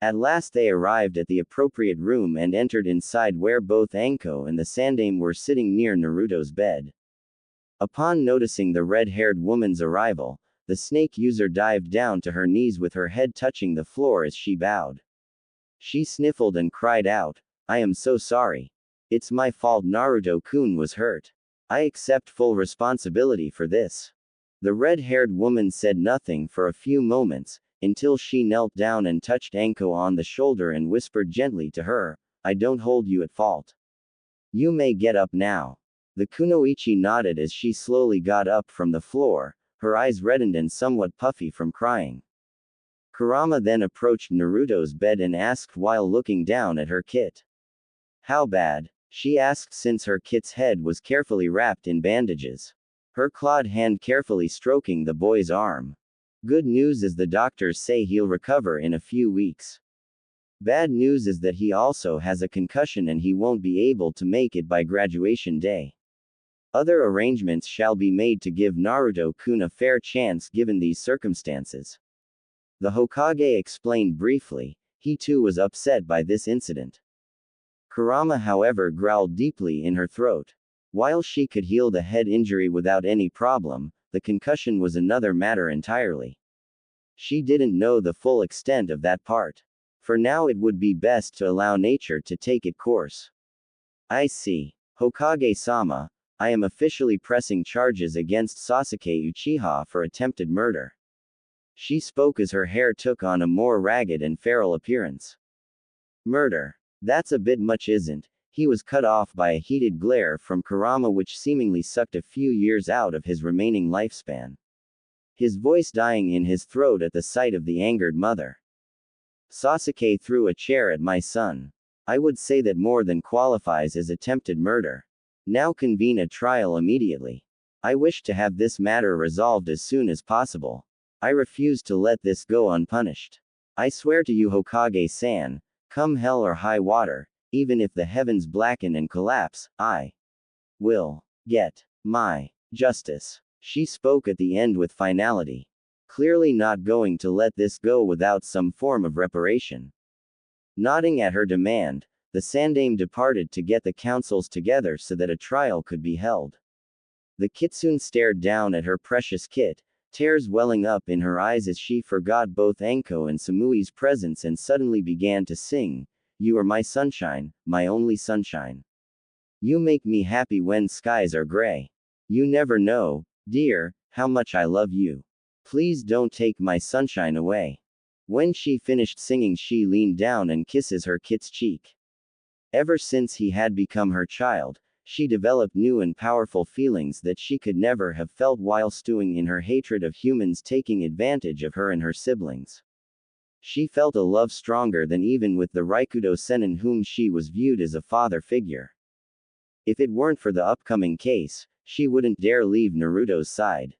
At last they arrived at the appropriate room and entered inside, where both Anko and the Sandaime were sitting near Naruto's bed. Upon noticing the red-haired woman's arrival, the snake user dived down to her knees with her head touching the floor as she bowed. She sniffled and cried out, I am so sorry. It's my fault, Naruto-kun was hurt. I accept full responsibility for this. The red-haired woman said nothing for a few moments, until she knelt down and touched Anko on the shoulder and whispered gently to her, I don't hold you at fault. You may get up now. The kunoichi nodded as she slowly got up from the floor, her eyes reddened and somewhat puffy from crying. Kurama then approached Naruto's bed and asked while looking down at her kit. How bad? She asked since her kit's head was carefully wrapped in bandages. Her clawed hand carefully stroking the boy's arm. Good news is the doctors say he'll recover in a few weeks. Bad news is that he also has a concussion and he won't be able to make it by graduation day. Other arrangements shall be made to give Naruto-kun a fair chance given these circumstances. The Hokage explained briefly. He too was upset by this incident. Kurama, however, growled deeply in her throat. While she could heal the head injury without any problem, the concussion was another matter entirely. She didn't know the full extent of that part. For now it would be best to allow nature to take its course. I see. Hokage-sama, I am officially pressing charges against Sasuke Uchiha for attempted murder. She spoke as her hair took on a more ragged and feral appearance. Murder. That's a bit much, isn't? He was cut off by a heated glare from Kurama which seemingly sucked a few years out of his remaining lifespan. His voice dying in his throat at the sight of the angered mother. Sasuke threw a chair at my son. I would say that more than qualifies as attempted murder. Now convene a trial immediately. I wish to have this matter resolved as soon as possible. I refuse to let this go unpunished. I swear to you, Hokage-san, come hell or high water, even if the heavens blacken and collapse, I will get my justice. She spoke at the end with finality. Clearly not going to let this go without some form of reparation. Nodding at her demand, the Sandaime departed to get the councils together so that a trial could be held. The kitsune stared down at her precious kit, tears welling up in her eyes as she forgot both Anko and Samui's presence and suddenly began to sing, You are my sunshine, my only sunshine. You make me happy when skies are gray. You never know, dear, how much I love you. Please don't take my sunshine away. When she finished singing, she leaned down and kisses her kit's cheek. Ever since he had become her child, she developed new and powerful feelings that she could never have felt while stewing in her hatred of humans taking advantage of her and her siblings. She felt a love stronger than even with the Raikudo Sennin, whom she was viewed as a father figure. If it weren't for the upcoming case, she wouldn't dare leave Naruto's side.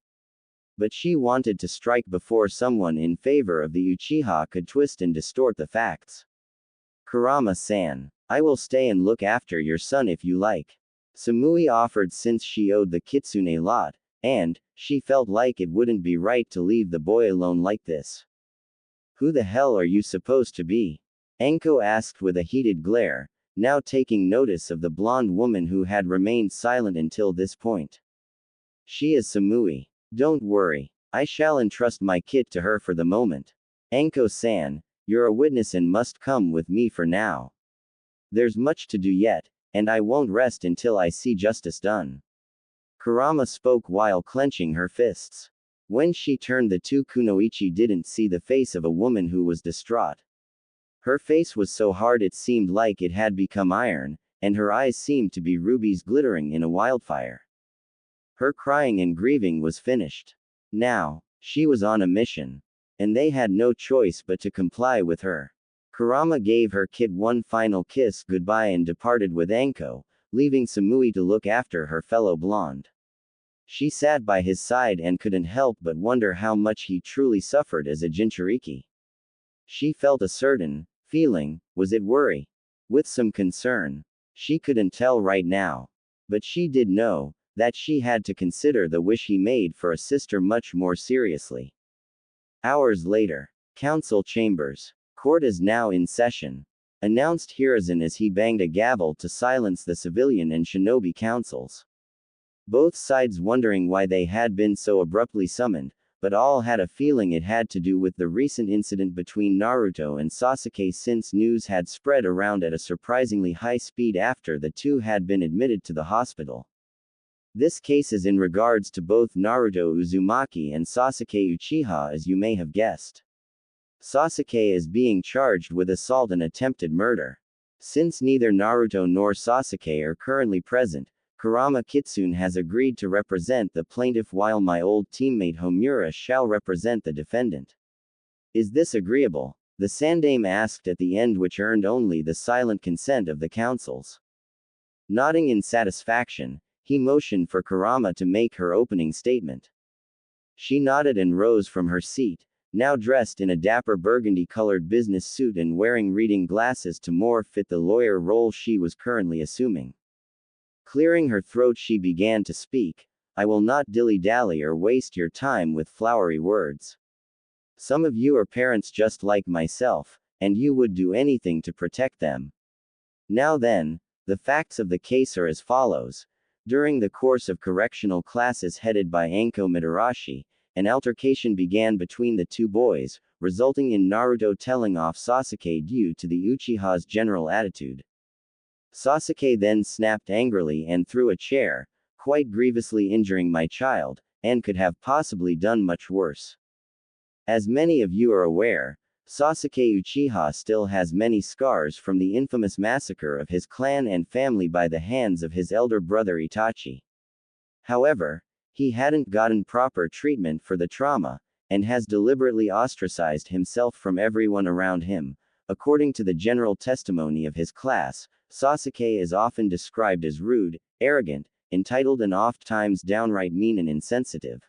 But she wanted to strike before someone in favor of the Uchiha could twist and distort the facts. Kurama-san, I will stay and look after your son if you like. Samui offered since she owed the kitsune a lot, and she felt like it wouldn't be right to leave the boy alone like this. Who the hell are you supposed to be? Anko asked with a heated glare, now taking notice of the blonde woman who had remained silent until this point. She is Samui. Don't worry. I shall entrust my kid to her for the moment. Anko-san, you're a witness and must come with me for now. There's much to do yet, and I won't rest until I see justice done. Kurama spoke while clenching her fists. When she turned, the two kunoichi didn't see the face of a woman who was distraught. Her face was so hard it seemed like it had become iron, and her eyes seemed to be rubies glittering in a wildfire. Her crying and grieving was finished. Now, she was on a mission. And they had no choice but to comply with her. Kurama gave her kid one final kiss goodbye and departed with Anko, leaving Samui to look after her fellow blonde. She sat by his side and couldn't help but wonder how much he truly suffered as a Jinchuriki. She felt a certain feeling, was it worry? With some concern. She couldn't tell right now. But she did know that she had to consider the wish he made for a sister much more seriously. Hours later. Council chambers. Court is now in session, announced Hiruzen as he banged a gavel to silence the civilian and shinobi councils. Both sides wondering why they had been so abruptly summoned, but all had a feeling it had to do with the recent incident between Naruto and Sasuke, since news had spread around at a surprisingly high speed after the two had been admitted to the hospital. This case is in regards to both Naruto Uzumaki and Sasuke Uchiha, as you may have guessed. Sasuke is being charged with assault and attempted murder. Since neither Naruto nor Sasuke are currently present, Kurama Kitsune has agreed to represent the plaintiff while my old teammate Homura shall represent the defendant. Is this agreeable? The Sandaime asked at the end, which earned only the silent consent of the councils. Nodding in satisfaction, he motioned for Kurama to make her opening statement. She nodded and rose from her seat, now dressed in a dapper burgundy-colored business suit and wearing reading glasses to more fit the lawyer role she was currently assuming. Clearing her throat, she began to speak. I will not dilly-dally or waste your time with flowery words. Some of you are parents just like myself, and you would do anything to protect them. Now then, the facts of the case are as follows. During the course of correctional classes headed by Anko Mitarashi, an altercation began between the two boys, resulting in Naruto telling off Sasuke due to the Uchiha's general attitude. Sasuke then snapped angrily and threw a chair, quite grievously injuring my child, and could have possibly done much worse. As many of you are aware, Sasuke Uchiha still has many scars from the infamous massacre of his clan and family by the hands of his elder brother Itachi. However, he hadn't gotten proper treatment for the trauma, and has deliberately ostracized himself from everyone around him. According to the general testimony of his class, Sasuke is often described as rude, arrogant, entitled, and oft-times downright mean and insensitive.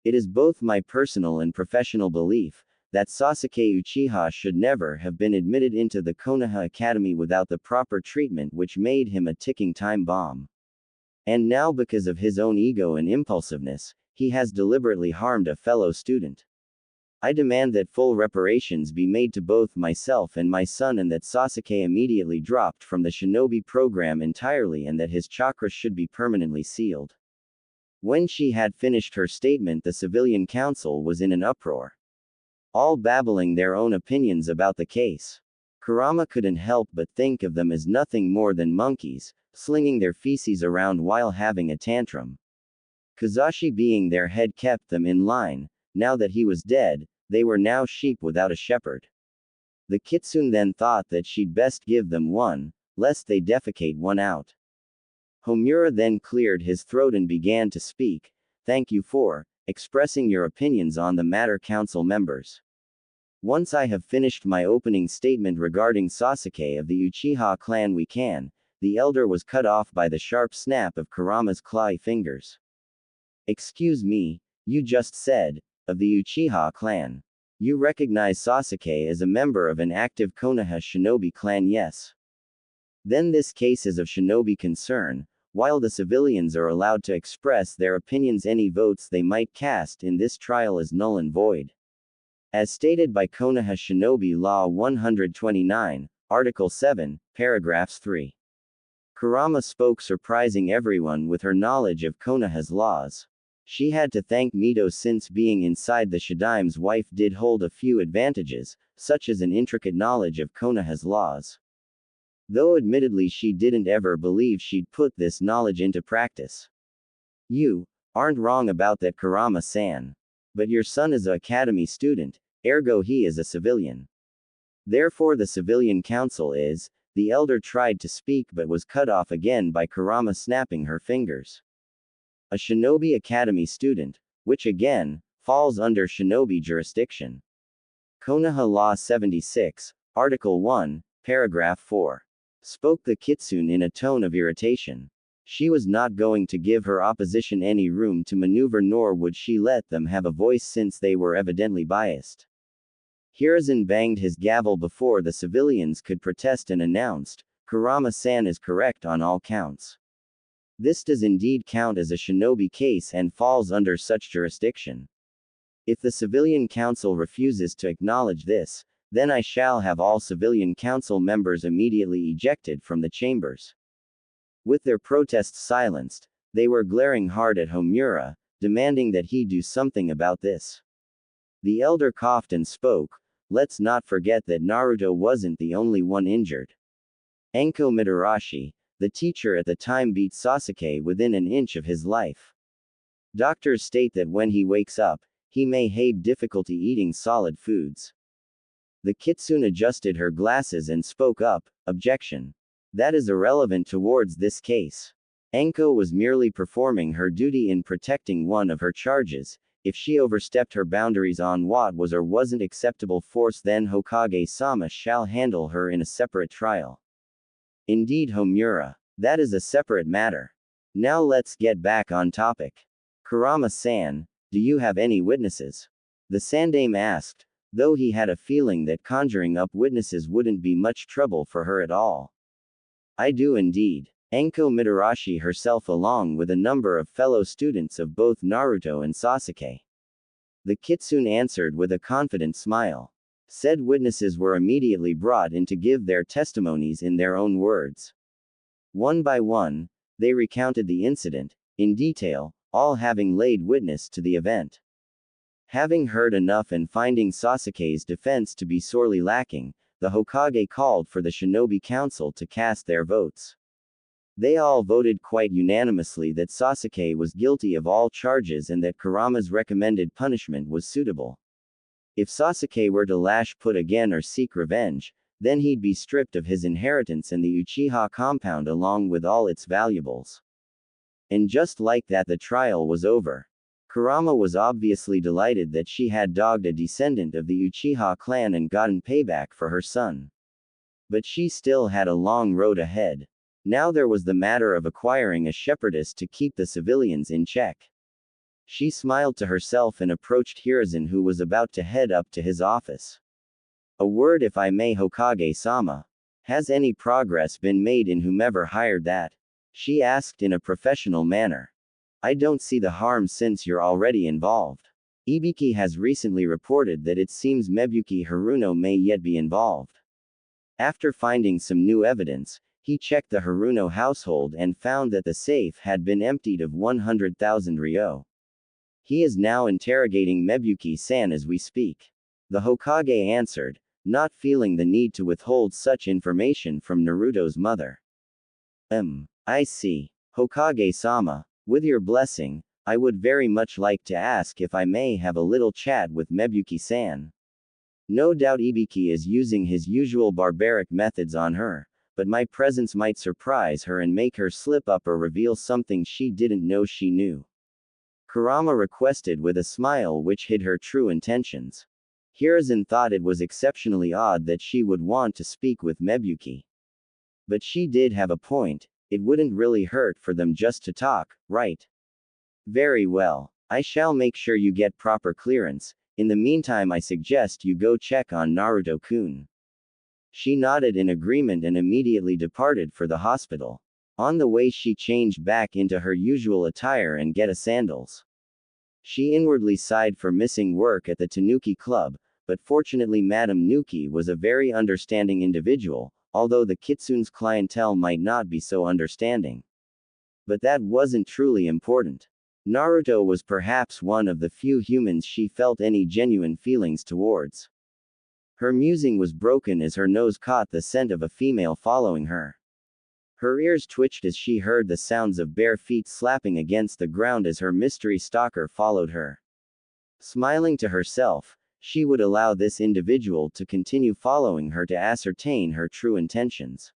It is both my personal and professional belief that Sasuke Uchiha should never have been admitted into the Konoha Academy without the proper treatment, which made him a ticking time bomb. And now, because of his own ego and impulsiveness, he has deliberately harmed a fellow student. I demand that full reparations be made to both myself and my son, and that Sasuke immediately dropped from the shinobi program entirely, and that his chakra should be permanently sealed. When she had finished her statement, the civilian council was in an uproar, all babbling their own opinions about the case. Kurama couldn't help but think of them as nothing more than monkeys, slinging their feces around while having a tantrum. Kazashi being their head kept them in line. Now that he was dead, they were now sheep without a shepherd. The kitsune then thought that she'd best give them one, lest they defecate one out. Homura then cleared his throat and began to speak. Thank you for expressing your opinions on the matter, council members. Once I have finished my opening statement regarding Sasuke of the Uchiha clan, we can the elder was cut off by the sharp snap of Kurama's clawy fingers. Excuse me, you just said, of the Uchiha clan. You recognize Sasuke as a member of an active Konoha shinobi clan, yes? Then this case is of shinobi concern. While the civilians are allowed to express their opinions, any votes they might cast in this trial is null and void. As stated by Konoha Shinobi Law 129, Article 7, Paragraphs 3. Kurama spoke, surprising everyone with her knowledge of Konoha's laws. She had to thank Mito, since being inside the Shidaim's wife did hold a few advantages, such as an intricate knowledge of Konoha's laws. Though admittedly she didn't ever believe she'd put this knowledge into practice. You aren't wrong about that, Kurama-san. But your son is a academy student, ergo he is a civilian. Therefore the civilian council is, the elder tried to speak but was cut off again by Kurama snapping her fingers. A shinobi academy student, which again, falls under shinobi jurisdiction. Konoha Law 76, Article 1, Paragraph 4. Spoke the kitsune in a tone of irritation. She was not going to give her opposition any room to maneuver, nor would she let them have a voice since they were evidently biased. Hiruzen banged his gavel before the civilians could protest and announced, Kurama-san is correct on all counts. This does indeed count as a shinobi case and falls under such jurisdiction. If the civilian council refuses to acknowledge this, then I shall have all civilian council members immediately ejected from the chambers. With their protests silenced, they were glaring hard at Homura, demanding that he do something about this. The elder coughed and spoke, let's not forget that Naruto wasn't the only one injured. Anko Mitarashi, the teacher at the time, beat Sasuke within an inch of his life. Doctors state that when he wakes up, he may have difficulty eating solid foods. The kitsune adjusted her glasses and spoke up, objection. That is irrelevant towards this case. Anko was merely performing her duty in protecting one of her charges. If she overstepped her boundaries on what was or wasn't acceptable force, then Hokage-sama shall handle her in a separate trial. Indeed, Homura. That is a separate matter. Now let's get back on topic. Kurama-san, do you have any witnesses? The Sandame asked, though he had a feeling that conjuring up witnesses wouldn't be much trouble for her at all. I do indeed. Anko Mitarashi herself, along with a number of fellow students of both Naruto and Sasuke. The kitsune answered with a confident smile. Said witnesses were immediately brought in to give their testimonies in their own words. One by one, they recounted the incident, in detail, all having laid witness to the event. Having heard enough and finding Sasuke's defense to be sorely lacking, the Hokage called for the Shinobi Council to cast their votes. They all voted quite unanimously that Sasuke was guilty of all charges and that Kurama's recommended punishment was suitable. If Sasuke were to lash put again or seek revenge, then he'd be stripped of his inheritance and the Uchiha compound along with all its valuables. And just like that, the trial was over. Kurama was obviously delighted that she had dogged a descendant of the Uchiha clan and gotten payback for her son. But she still had a long road ahead. Now there was the matter of acquiring a shepherdess to keep the civilians in check. She smiled to herself and approached Hiruzen, who was about to head up to his office. A word, if I may, Hokage-sama. Has any progress been made in whomever hired that? She asked in a professional manner. I don't see the harm since you're already involved. Ibiki has recently reported that it seems Mebuki Haruno may yet be involved. After finding some new evidence, he checked the Haruno household and found that the safe had been emptied of 100,000 ryo. He is now interrogating Mebuki-san as we speak. The Hokage answered, not feeling the need to withhold such information from Naruto's mother. I see. Hokage-sama, with your blessing, I would very much like to ask if I may have a little chat with Mebuki-san. No doubt Ibiki is using his usual barbaric methods on her, but my presence might surprise her and make her slip up or reveal something she didn't know she knew. Kurama requested with a smile which hid her true intentions. Hiruzen thought it was exceptionally odd that she would want to speak with Mebuki. But she did have a point, it wouldn't really hurt for them just to talk, right? Very well. I shall make sure you get proper clearance. In the meantime, I suggest you go check on Naruto-kun. She nodded in agreement and immediately departed for the hospital. On the way, she changed back into her usual attire and get a sandals. She inwardly sighed for missing work at the Tanuki Club, but fortunately Madame Nuki was a very understanding individual, although the kitsune's clientele might not be so understanding. But that wasn't truly important. Naruto was perhaps one of the few humans she felt any genuine feelings towards. Her musing was broken as her nose caught the scent of a female following her. Her ears twitched as she heard the sounds of bare feet slapping against the ground as her mystery stalker followed her. Smiling to herself, she would allow this individual to continue following her to ascertain her true intentions.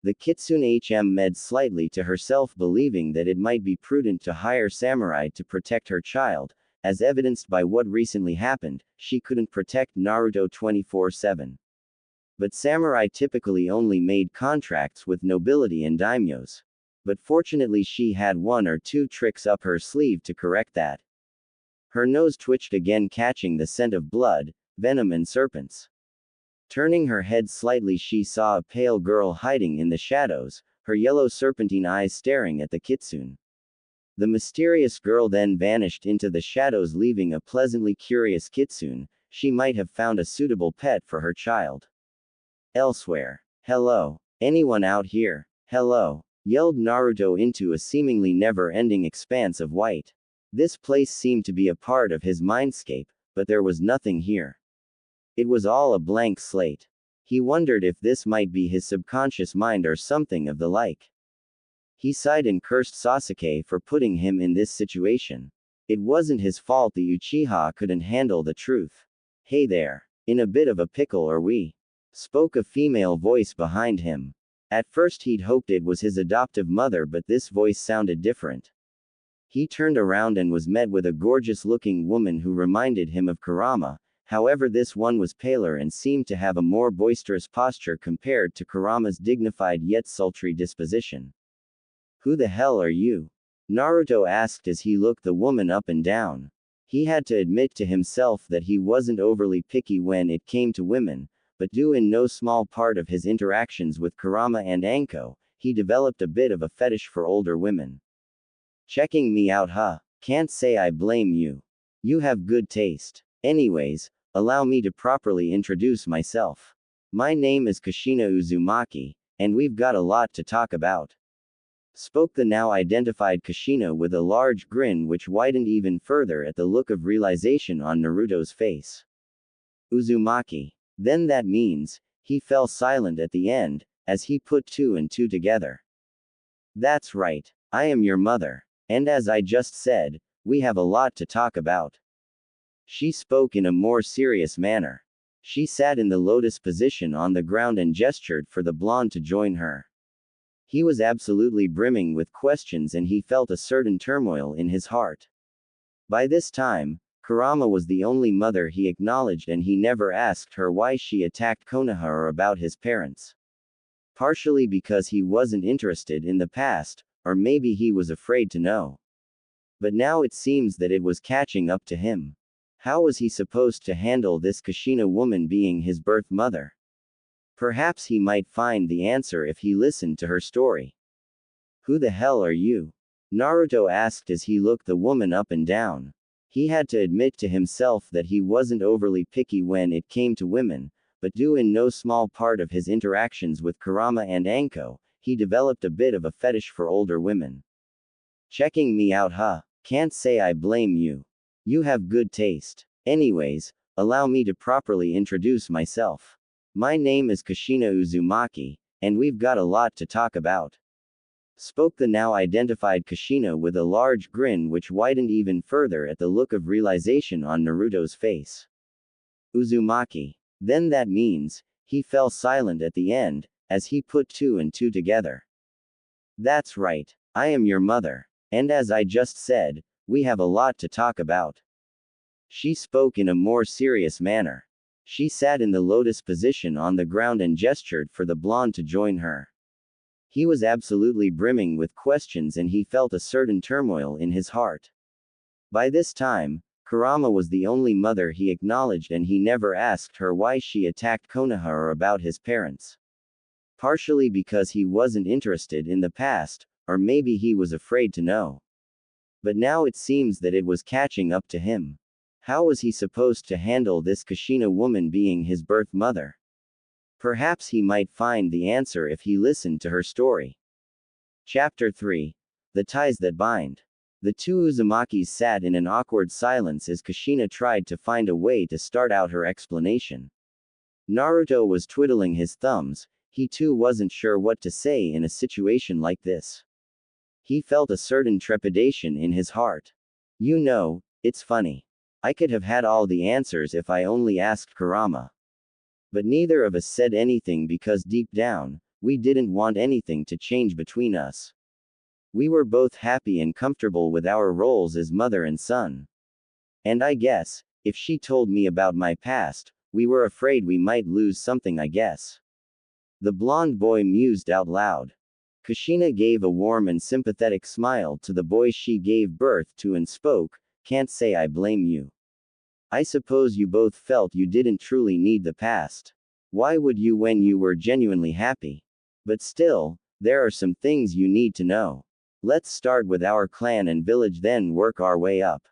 The kitsune med slightly to herself, believing that it might be prudent to hire samurai to protect her child, as evidenced by what recently happened. She couldn't protect Naruto 24/7. But samurai typically only made contracts with nobility and daimyos. But fortunately she had one or two tricks up her sleeve to correct that. Her nose twitched again, catching the scent of blood, venom and serpents. Turning her head slightly, she saw a pale girl hiding in the shadows, her yellow serpentine eyes staring at the kitsune. The mysterious girl then vanished into the shadows, leaving a pleasantly curious kitsune. She might have found a suitable pet for her child. Elsewhere. Hello. Anyone out here? Hello. Yelled Naruto into a seemingly never-ending expanse of white. This place seemed to be a part of his mindscape, but there was nothing here. It was all a blank slate. He wondered if this might be his subconscious mind or something of the like. He sighed and cursed Sasuke for putting him in this situation. It wasn't his fault the Uchiha couldn't handle the truth. Hey there. In a bit of a pickle are we? Spoke a female voice behind him. At first he'd hoped it was his adoptive mother, but this voice sounded different. He turned around and was met with a gorgeous-looking woman who reminded him of Kurama. However, this one was paler and seemed to have a more boisterous posture compared to Kurama's dignified yet sultry disposition. Who the hell are you? Naruto asked as he looked the woman up and down. He had to admit to himself that he wasn't overly picky when it came to women, but due in no small part of his interactions with Kurama and Anko, he developed a bit of a fetish for older women. Checking me out, huh? Can't say I blame you. You have good taste. Anyways, allow me to properly introduce myself. My name is Kushina Uzumaki, and we've got a lot to talk about. Spoke the now identified Kushina with a large grin which widened even further at the look of realization on Naruto's face. Uzumaki. Then that means, he fell silent at the end, as he put two and two together. That's right. I am your mother. And as I just said, we have a lot to talk about. She spoke in a more serious manner. She sat in the lotus position on the ground and gestured for the blonde to join her. He was absolutely brimming with questions and he felt a certain turmoil in his heart. By this time, Kurama was the only mother he acknowledged, and he never asked her why she attacked Konoha or about his parents. Partially because he wasn't interested in the past, or maybe he was afraid to know. But now it seems that it was catching up to him. How was he supposed to handle this Kushina woman being his birth mother? Perhaps he might find the answer if he listened to her story. Who the hell are you? Naruto asked as he looked the woman up and down. He had to admit to himself that he wasn't overly picky when it came to women, but due in no small part of his interactions with Kurama and Anko, he developed a bit of a fetish for older women. Checking me out, huh? Can't say I blame you. You have good taste. Anyways, allow me to properly introduce myself. My name is Kushina Uzumaki, and we've got a lot to talk about. Spoke the now identified Kushina with a large grin which widened even further at the look of realization on Naruto's face. Uzumaki. Then that means, he fell silent at the end, as he put two and two together. That's right. I am your mother. And as I just said, we have a lot to talk about. She spoke in a more serious manner. She sat in the lotus position on the ground and gestured for the blonde to join her. He was absolutely brimming with questions and he felt a certain turmoil in his heart. By this time, Kurama was the only mother he acknowledged and he never asked her why she attacked Konoha or about his parents. Partially because he wasn't interested in the past, or maybe he was afraid to know. But now it seems that it was catching up to him. How was he supposed to handle this Kushina woman being his birth mother? Perhaps he might find the answer if he listened to her story. Chapter 3. The Ties That Bind. The two Uzumakis sat in an awkward silence as Kushina tried to find a way to start out her explanation. Naruto was twiddling his thumbs, he too wasn't sure what to say in a situation like this. He felt a certain trepidation in his heart. You know, it's funny. I could have had all the answers if I only asked Kurama. But neither of us said anything because deep down, we didn't want anything to change between us. We were both happy and comfortable with our roles as mother and son. And I guess, if she told me about my past, we were afraid we might lose something, I guess. The blonde boy mused out loud. Kushina gave a warm and sympathetic smile to the boy she gave birth to and spoke, "Can't say I blame you. I suppose you both felt you didn't truly need the past. Why would you when you were genuinely happy? But still, there are some things you need to know. Let's start with our clan and village, then work our way up."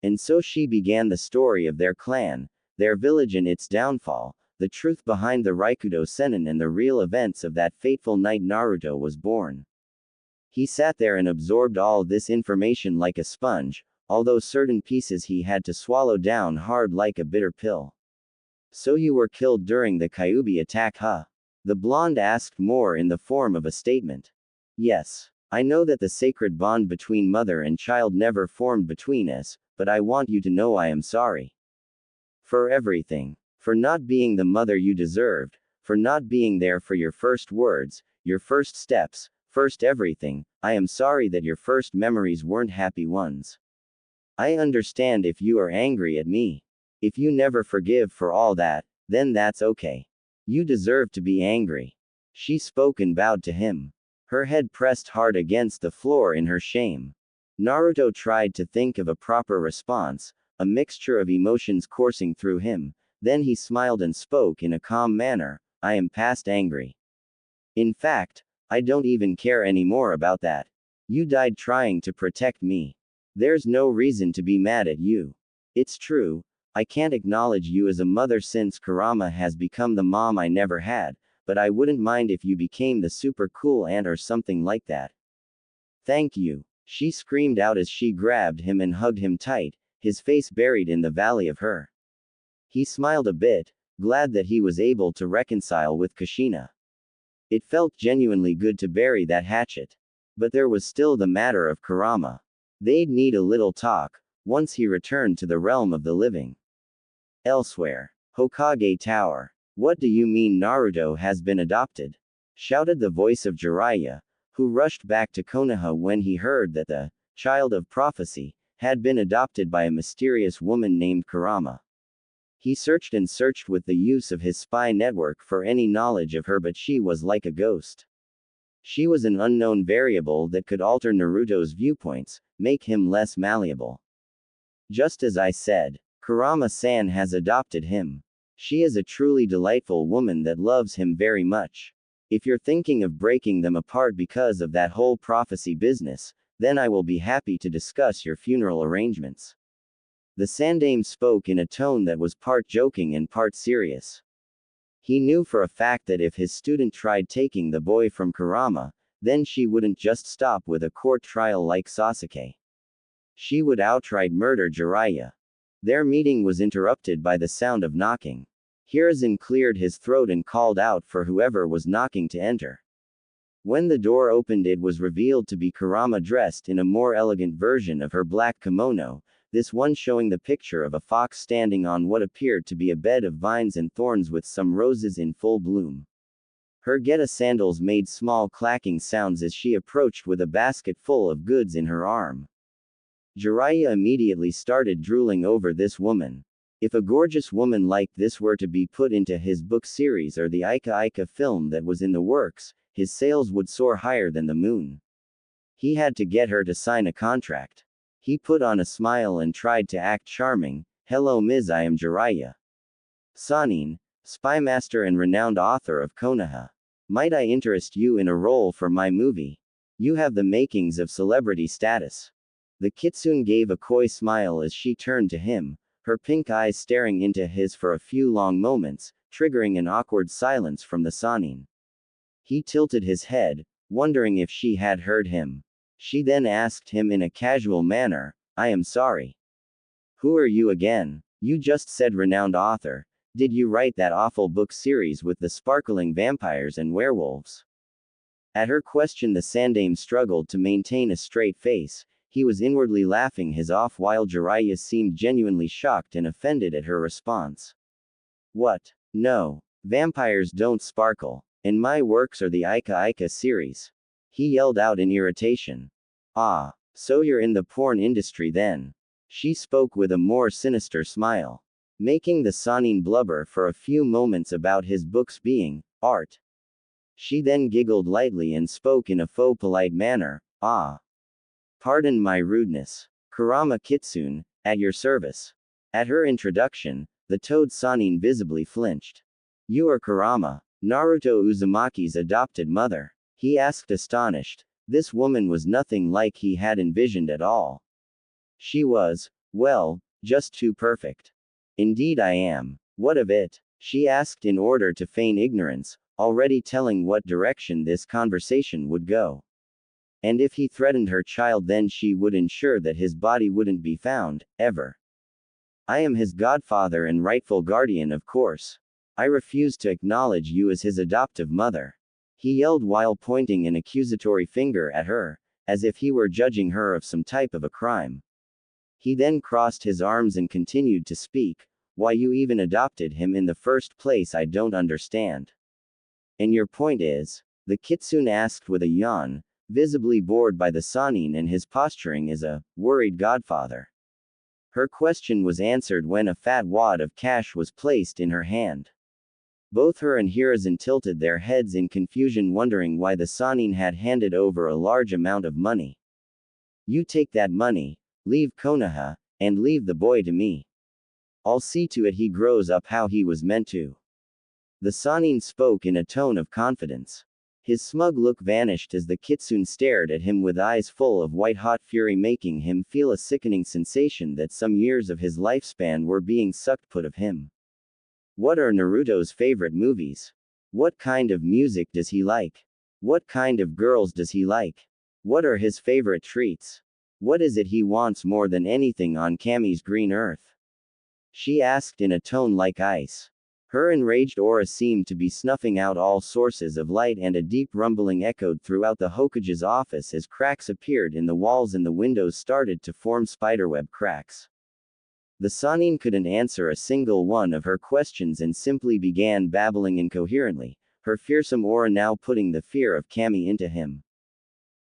And so she began the story of their clan, their village and its downfall, the truth behind the Raikudo Sennin and the real events of that fateful night Naruto was born. He sat there and absorbed all this information like a sponge, although certain pieces he had to swallow down hard like a bitter pill. "So you were killed during the Kyuubi attack, huh?" The blonde asked, more in the form of a statement. "Yes. I know that the sacred bond between mother and child never formed between us, but I want you to know I am sorry. For everything. For not being the mother you deserved, for not being there for your first words, your first steps, first everything. I am sorry that your first memories weren't happy ones. I understand if you are angry at me. If you never forgive for all that, then that's okay. You deserve to be angry." She spoke and bowed to him. Her head pressed hard against the floor in her shame. Naruto tried to think of a proper response, a mixture of emotions coursing through him. Then he smiled and spoke in a calm manner, "I am past angry. In fact, I don't even care anymore about that. You died trying to protect me. There's no reason to be mad at you. It's true, I can't acknowledge you as a mother since Kurama has become the mom I never had, but I wouldn't mind if you became the super cool aunt or something like that. Thank you," she screamed out as she grabbed him and hugged him tight, his face buried in the valley of her. He smiled a bit, glad that he was able to reconcile with Kushina. It felt genuinely good to bury that hatchet. But there was still the matter of Kurama. They'd need a little talk, once he returned to the realm of the living. Elsewhere. Hokage Tower. "What do you mean Naruto has been adopted?" shouted the voice of Jiraiya, who rushed back to Konoha when he heard that the child of prophecy had been adopted by a mysterious woman named Kurama. He searched and searched with the use of his spy network for any knowledge of her, but she was like a ghost. She was an unknown variable that could alter Naruto's viewpoints, make him less malleable. Just as I said, Kurama-san has adopted him. She is a truly delightful woman that loves him very much. If you're thinking of breaking them apart because of that whole prophecy business, then I will be happy to discuss your funeral arrangements. The Sandaime spoke in a tone that was part joking and part serious. He knew for a fact that if his student tried taking the boy from Kurama, then she wouldn't just stop with a court trial like Sasuke. She would outright murder Jiraiya. Their meeting was interrupted by the sound of knocking. Hiruzen cleared his throat and called out for whoever was knocking to enter. When the door opened, it was revealed to be Kurama dressed in a more elegant version of her black kimono, this one showing the picture of a fox standing on what appeared to be a bed of vines and thorns with some roses in full bloom. Her Geta sandals made small clacking sounds as she approached with a basket full of goods in her arm. Jiraiya immediately started drooling over this woman. If a gorgeous woman like this were to be put into his book series or the Ika Ika film that was in the works, his sales would soar higher than the moon. He had to get her to sign a contract. He put on a smile and tried to act charming. Hello, Ms. I am Jiraiya Sanin, spymaster and renowned author of Konoha. Might I interest you in a role for my movie? You have the makings of celebrity status. The kitsune gave a coy smile as she turned to him, her pink eyes staring into his for a few long moments, triggering an awkward silence from the Sanin. He tilted his head, wondering if she had heard him. She then asked him in a casual manner, I am sorry. Who are you again? You just said renowned author. Did you write that awful book series with the sparkling vampires and werewolves? At her question, the Sandame struggled to maintain a straight face. He was inwardly laughing his off while Jiraiya seemed genuinely shocked and offended at her response. What? No. Vampires don't sparkle. And my works are the Ika Ika series. He yelled out in irritation. Ah, so you're in the porn industry then? She spoke with a more sinister smile, making the Sanin blubber for a few moments about his books being art. She then giggled lightly and spoke in a faux polite manner. Ah. Pardon my rudeness. Kurama Kitsune, at your service. At her introduction, the toad Sanin visibly flinched. You are Kurama, Naruto Uzumaki's adopted mother? He asked astonished. This woman was nothing like he had envisioned at all. She was, well, just too perfect. Indeed I am. What of it? She asked in order to feign ignorance, already telling what direction this conversation would go. And if he threatened her child, then she would ensure that his body wouldn't be found, ever. I am his godfather and rightful guardian, of course. I refuse to acknowledge you as his adoptive mother. He yelled while pointing an accusatory finger at her, as if he were judging her of some type of a crime. He then crossed his arms and continued to speak. Why you even adopted him in the first place I don't understand. And your point is? The kitsune asked with a yawn, visibly bored by the Sanin and his posturing as a worried godfather. Her question was answered when a fat wad of cash was placed in her hand. Both her and Hiruzen tilted their heads in confusion, wondering why the Sanin had handed over a large amount of money. You take that money, leave Konoha, and leave the boy to me. I'll see to it he grows up how he was meant to. The Sanin spoke in a tone of confidence. His smug look vanished as the kitsune stared at him with eyes full of white-hot fury, making him feel a sickening sensation that some years of his lifespan were being sucked out of him. What are Naruto's favorite movies? What kind of music does he like? What kind of girls does he like? What are his favorite treats? What is it he wants more than anything on Kami's green earth? She asked in a tone like ice. Her enraged aura seemed to be snuffing out all sources of light, and a deep rumbling echoed throughout the Hokage's office as cracks appeared in the walls and the windows started to form spiderweb cracks. The Sanin couldn't answer a single one of her questions and simply began babbling incoherently, her fearsome aura now putting the fear of Kami into him.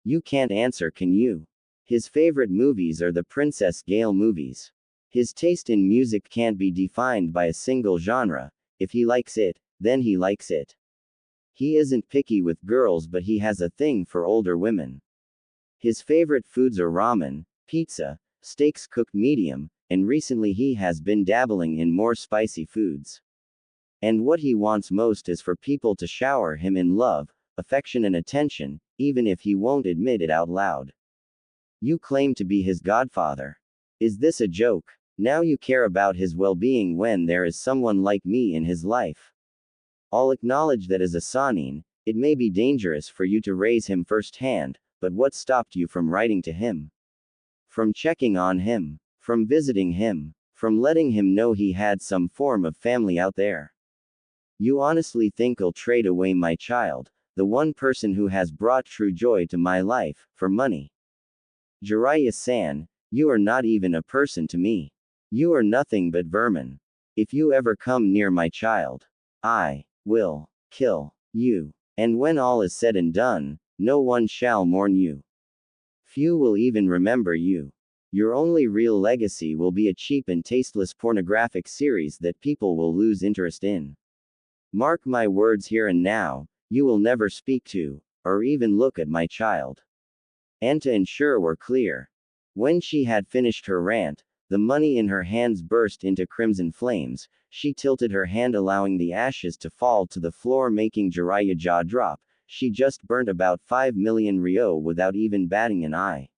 You can't answer, can you? His favorite movies are the Princess Gale movies. His taste in music can't be defined by a single genre. If he likes it, then he likes it. He isn't picky with girls, but he has a thing for older women. His favorite foods are ramen, pizza, steaks cooked medium, and recently he has been dabbling in more spicy foods. And what he wants most is for people to shower him in love, affection and attention, even if he won't admit it out loud. You claim to be his godfather. Is this a joke? Now you care about his well-being when there is someone like me in his life. I'll acknowledge that as a Sanin, it may be dangerous for you to raise him firsthand, but what stopped you from writing to him? From checking on him? From visiting him? From letting him know he had some form of family out there? You honestly think I'll trade away my child, the one person who has brought true joy to my life, for money? Jiraiya-san, you are not even a person to me. You are nothing but vermin. If you ever come near my child, I will kill you. And when all is said and done, no one shall mourn you. Few will even remember you. Your only real legacy will be a cheap and tasteless pornographic series that people will lose interest in. Mark my words here and now, you will never speak to, or even look at my child. And to ensure we're clear. When she had finished her rant, the money in her hands burst into crimson flames. She tilted her hand, allowing the ashes to fall to the floor, making Jiraiya's jaw drop. She just burnt about 5 million ryo without even batting an eye.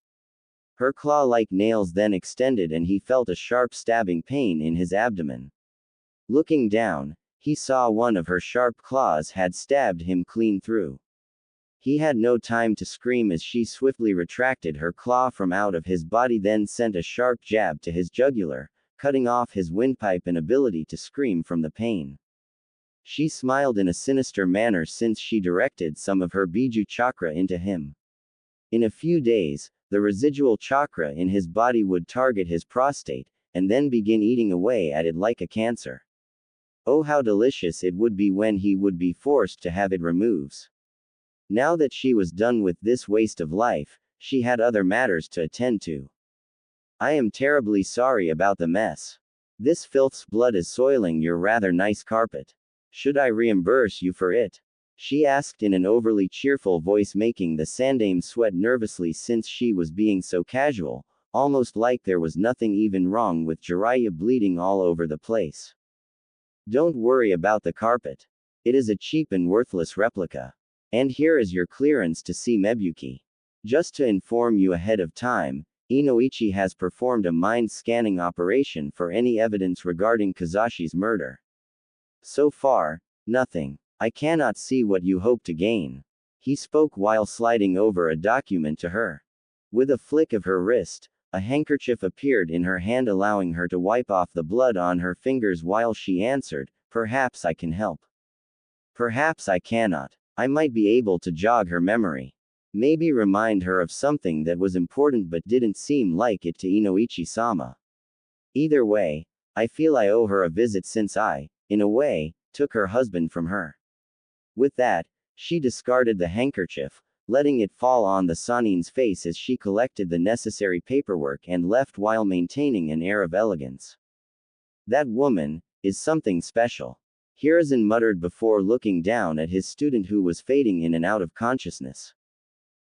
Her claw-like nails then extended and he felt a sharp stabbing pain in his abdomen. Looking down, he saw one of her sharp claws had stabbed him clean through. He had no time to scream as she swiftly retracted her claw from out of his body, then sent a sharp jab to his jugular, cutting off his windpipe and ability to scream from the pain. She smiled in a sinister manner since she directed some of her Biju chakra into him. In a few days, the residual chakra in his body would target his prostate, and then begin eating away at it like a cancer. Oh, how delicious it would be when he would be forced to have it removed. Now that she was done with this waste of life, she had other matters to attend to. I am terribly sorry about the mess. This filth's blood is soiling your rather nice carpet. Should I reimburse you for it? She asked in an overly cheerful voice, making the Sandame sweat nervously since she was being so casual, almost like there was nothing even wrong with Jiraiya bleeding all over the place. Don't worry about the carpet. It is a cheap and worthless replica. And here is your clearance to see Mebuki. Just to inform you ahead of time, Inoichi has performed a mind-scanning operation for any evidence regarding Kazashi's murder. So far, nothing. I cannot see what you hope to gain. He spoke while sliding over a document to her. With a flick of her wrist, a handkerchief appeared in her hand, allowing her to wipe off the blood on her fingers while she answered, "Perhaps I can help. Perhaps I cannot. I might be able to jog her memory. Maybe remind her of something that was important but didn't seem like it to Inoichi-sama. Either way, I feel I owe her a visit since I, in a way, took her husband from her." With that, she discarded the handkerchief, letting it fall on the Sanin's face as she collected the necessary paperwork and left while maintaining an air of elegance. That woman is something special. Hiruzen muttered before looking down at his student who was fading in and out of consciousness.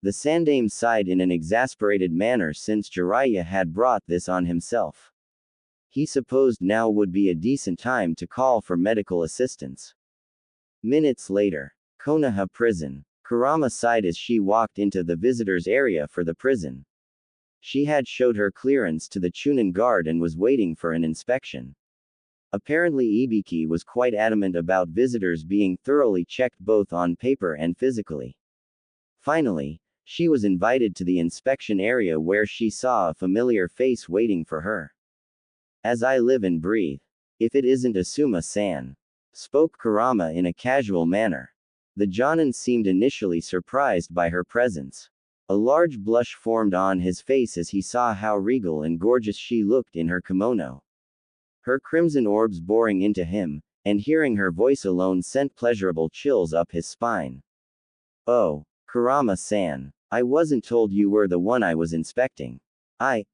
The Sandame sighed in an exasperated manner since Jiraiya had brought this on himself. He supposed now would be a decent time to call for medical assistance. Minutes later, Konoha prison. Kurama sighed as she walked into the visitors area for the prison. She had showed her clearance to the Chunin guard and was waiting for an inspection. Apparently Ibiki was quite adamant about visitors being thoroughly checked both on paper and physically. Finally, she was invited to the inspection area where she saw a familiar face waiting for her. "As I live and breathe. If it isn't Asuma-san," spoke Kurama in a casual manner. The Jonin seemed initially surprised by her presence. A large blush formed on his face as he saw how regal and gorgeous she looked in her kimono. Her crimson orbs boring into him, and hearing her voice alone sent pleasurable chills up his spine. "Oh, Kurama-san, I wasn't told you were the one I was inspecting. I,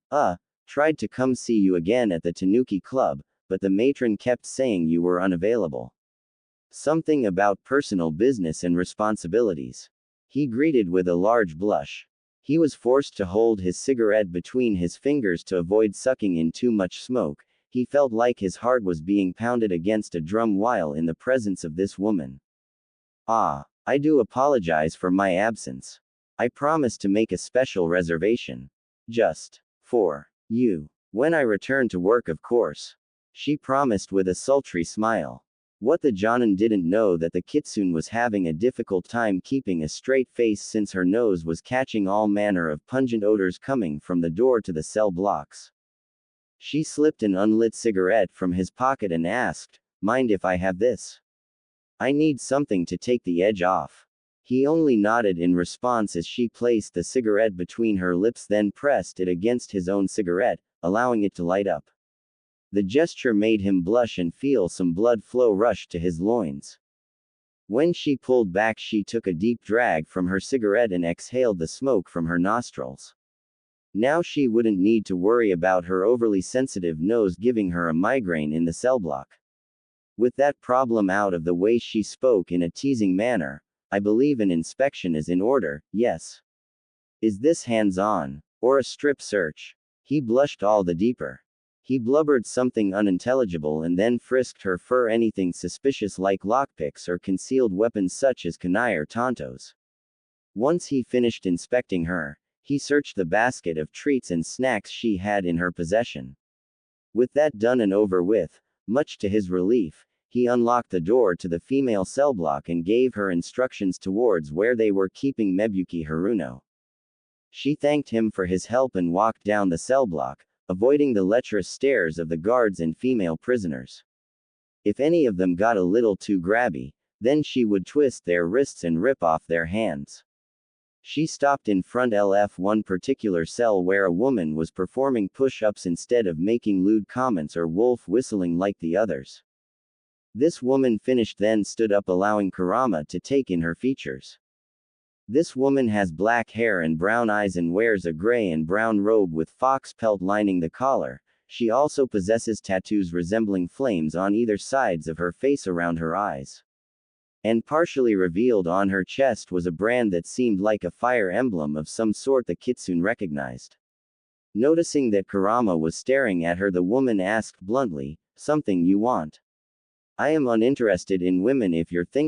tried to come see you again at the Tanuki Club, but the matron kept saying you were unavailable. Something about personal business and responsibilities." He greeted with a large blush. He was forced to hold his cigarette between his fingers to avoid sucking in too much smoke. He felt like his heart was being pounded against a drum while in the presence of this woman. I do apologize for my absence. I promise to make a special reservation. Just for you. When I return to work, of course. She promised with a sultry smile. What the Jonin didn't know that the Kitsune was having a difficult time keeping a straight face since her nose was catching all manner of pungent odors coming from the door to the cell blocks. She slipped an unlit cigarette from his pocket and asked, "Mind if I have this? I need something to take the edge off." He only nodded in response as she placed the cigarette between her lips, then pressed it against his own cigarette, allowing it to light up. The gesture made him blush and feel some blood flow rush to his loins. When she pulled back, she took a deep drag from her cigarette and exhaled the smoke from her nostrils. Now she wouldn't need to worry about her overly sensitive nose giving her a migraine in the cell block. With that problem out of the way, she spoke in a teasing manner. I believe an inspection is in order, yes. Is this hands-on? Or a strip search? He blushed all the deeper. He blubbered something unintelligible and then frisked her for anything suspicious like lockpicks or concealed weapons such as kunai or tantos. Once he finished inspecting her, he searched the basket of treats and snacks she had in her possession. With that done and over with, much to his relief, he unlocked the door to the female cell block and gave her instructions towards where they were keeping Mebuki Haruno. She thanked him for his help and walked down the cell block, avoiding the lecherous stares of the guards and female prisoners. If any of them got a little too grabby, then she would twist their wrists and rip off their hands. She stopped in front of one particular cell where a woman was performing push-ups instead of making lewd comments or wolf whistling like the others. This woman finished then stood up, allowing Kurama to take in her features. This woman has black hair and brown eyes and wears a gray and brown robe with fox pelt lining the collar. She also possesses tattoos resembling flames on either sides of her face around her eyes. And partially revealed on her chest was a brand that seemed like a fire emblem of some sort the kitsune recognized. Noticing that Kurama was staring at her, the woman asked bluntly, "Something you want?" "I am uninterested in women if you're thinking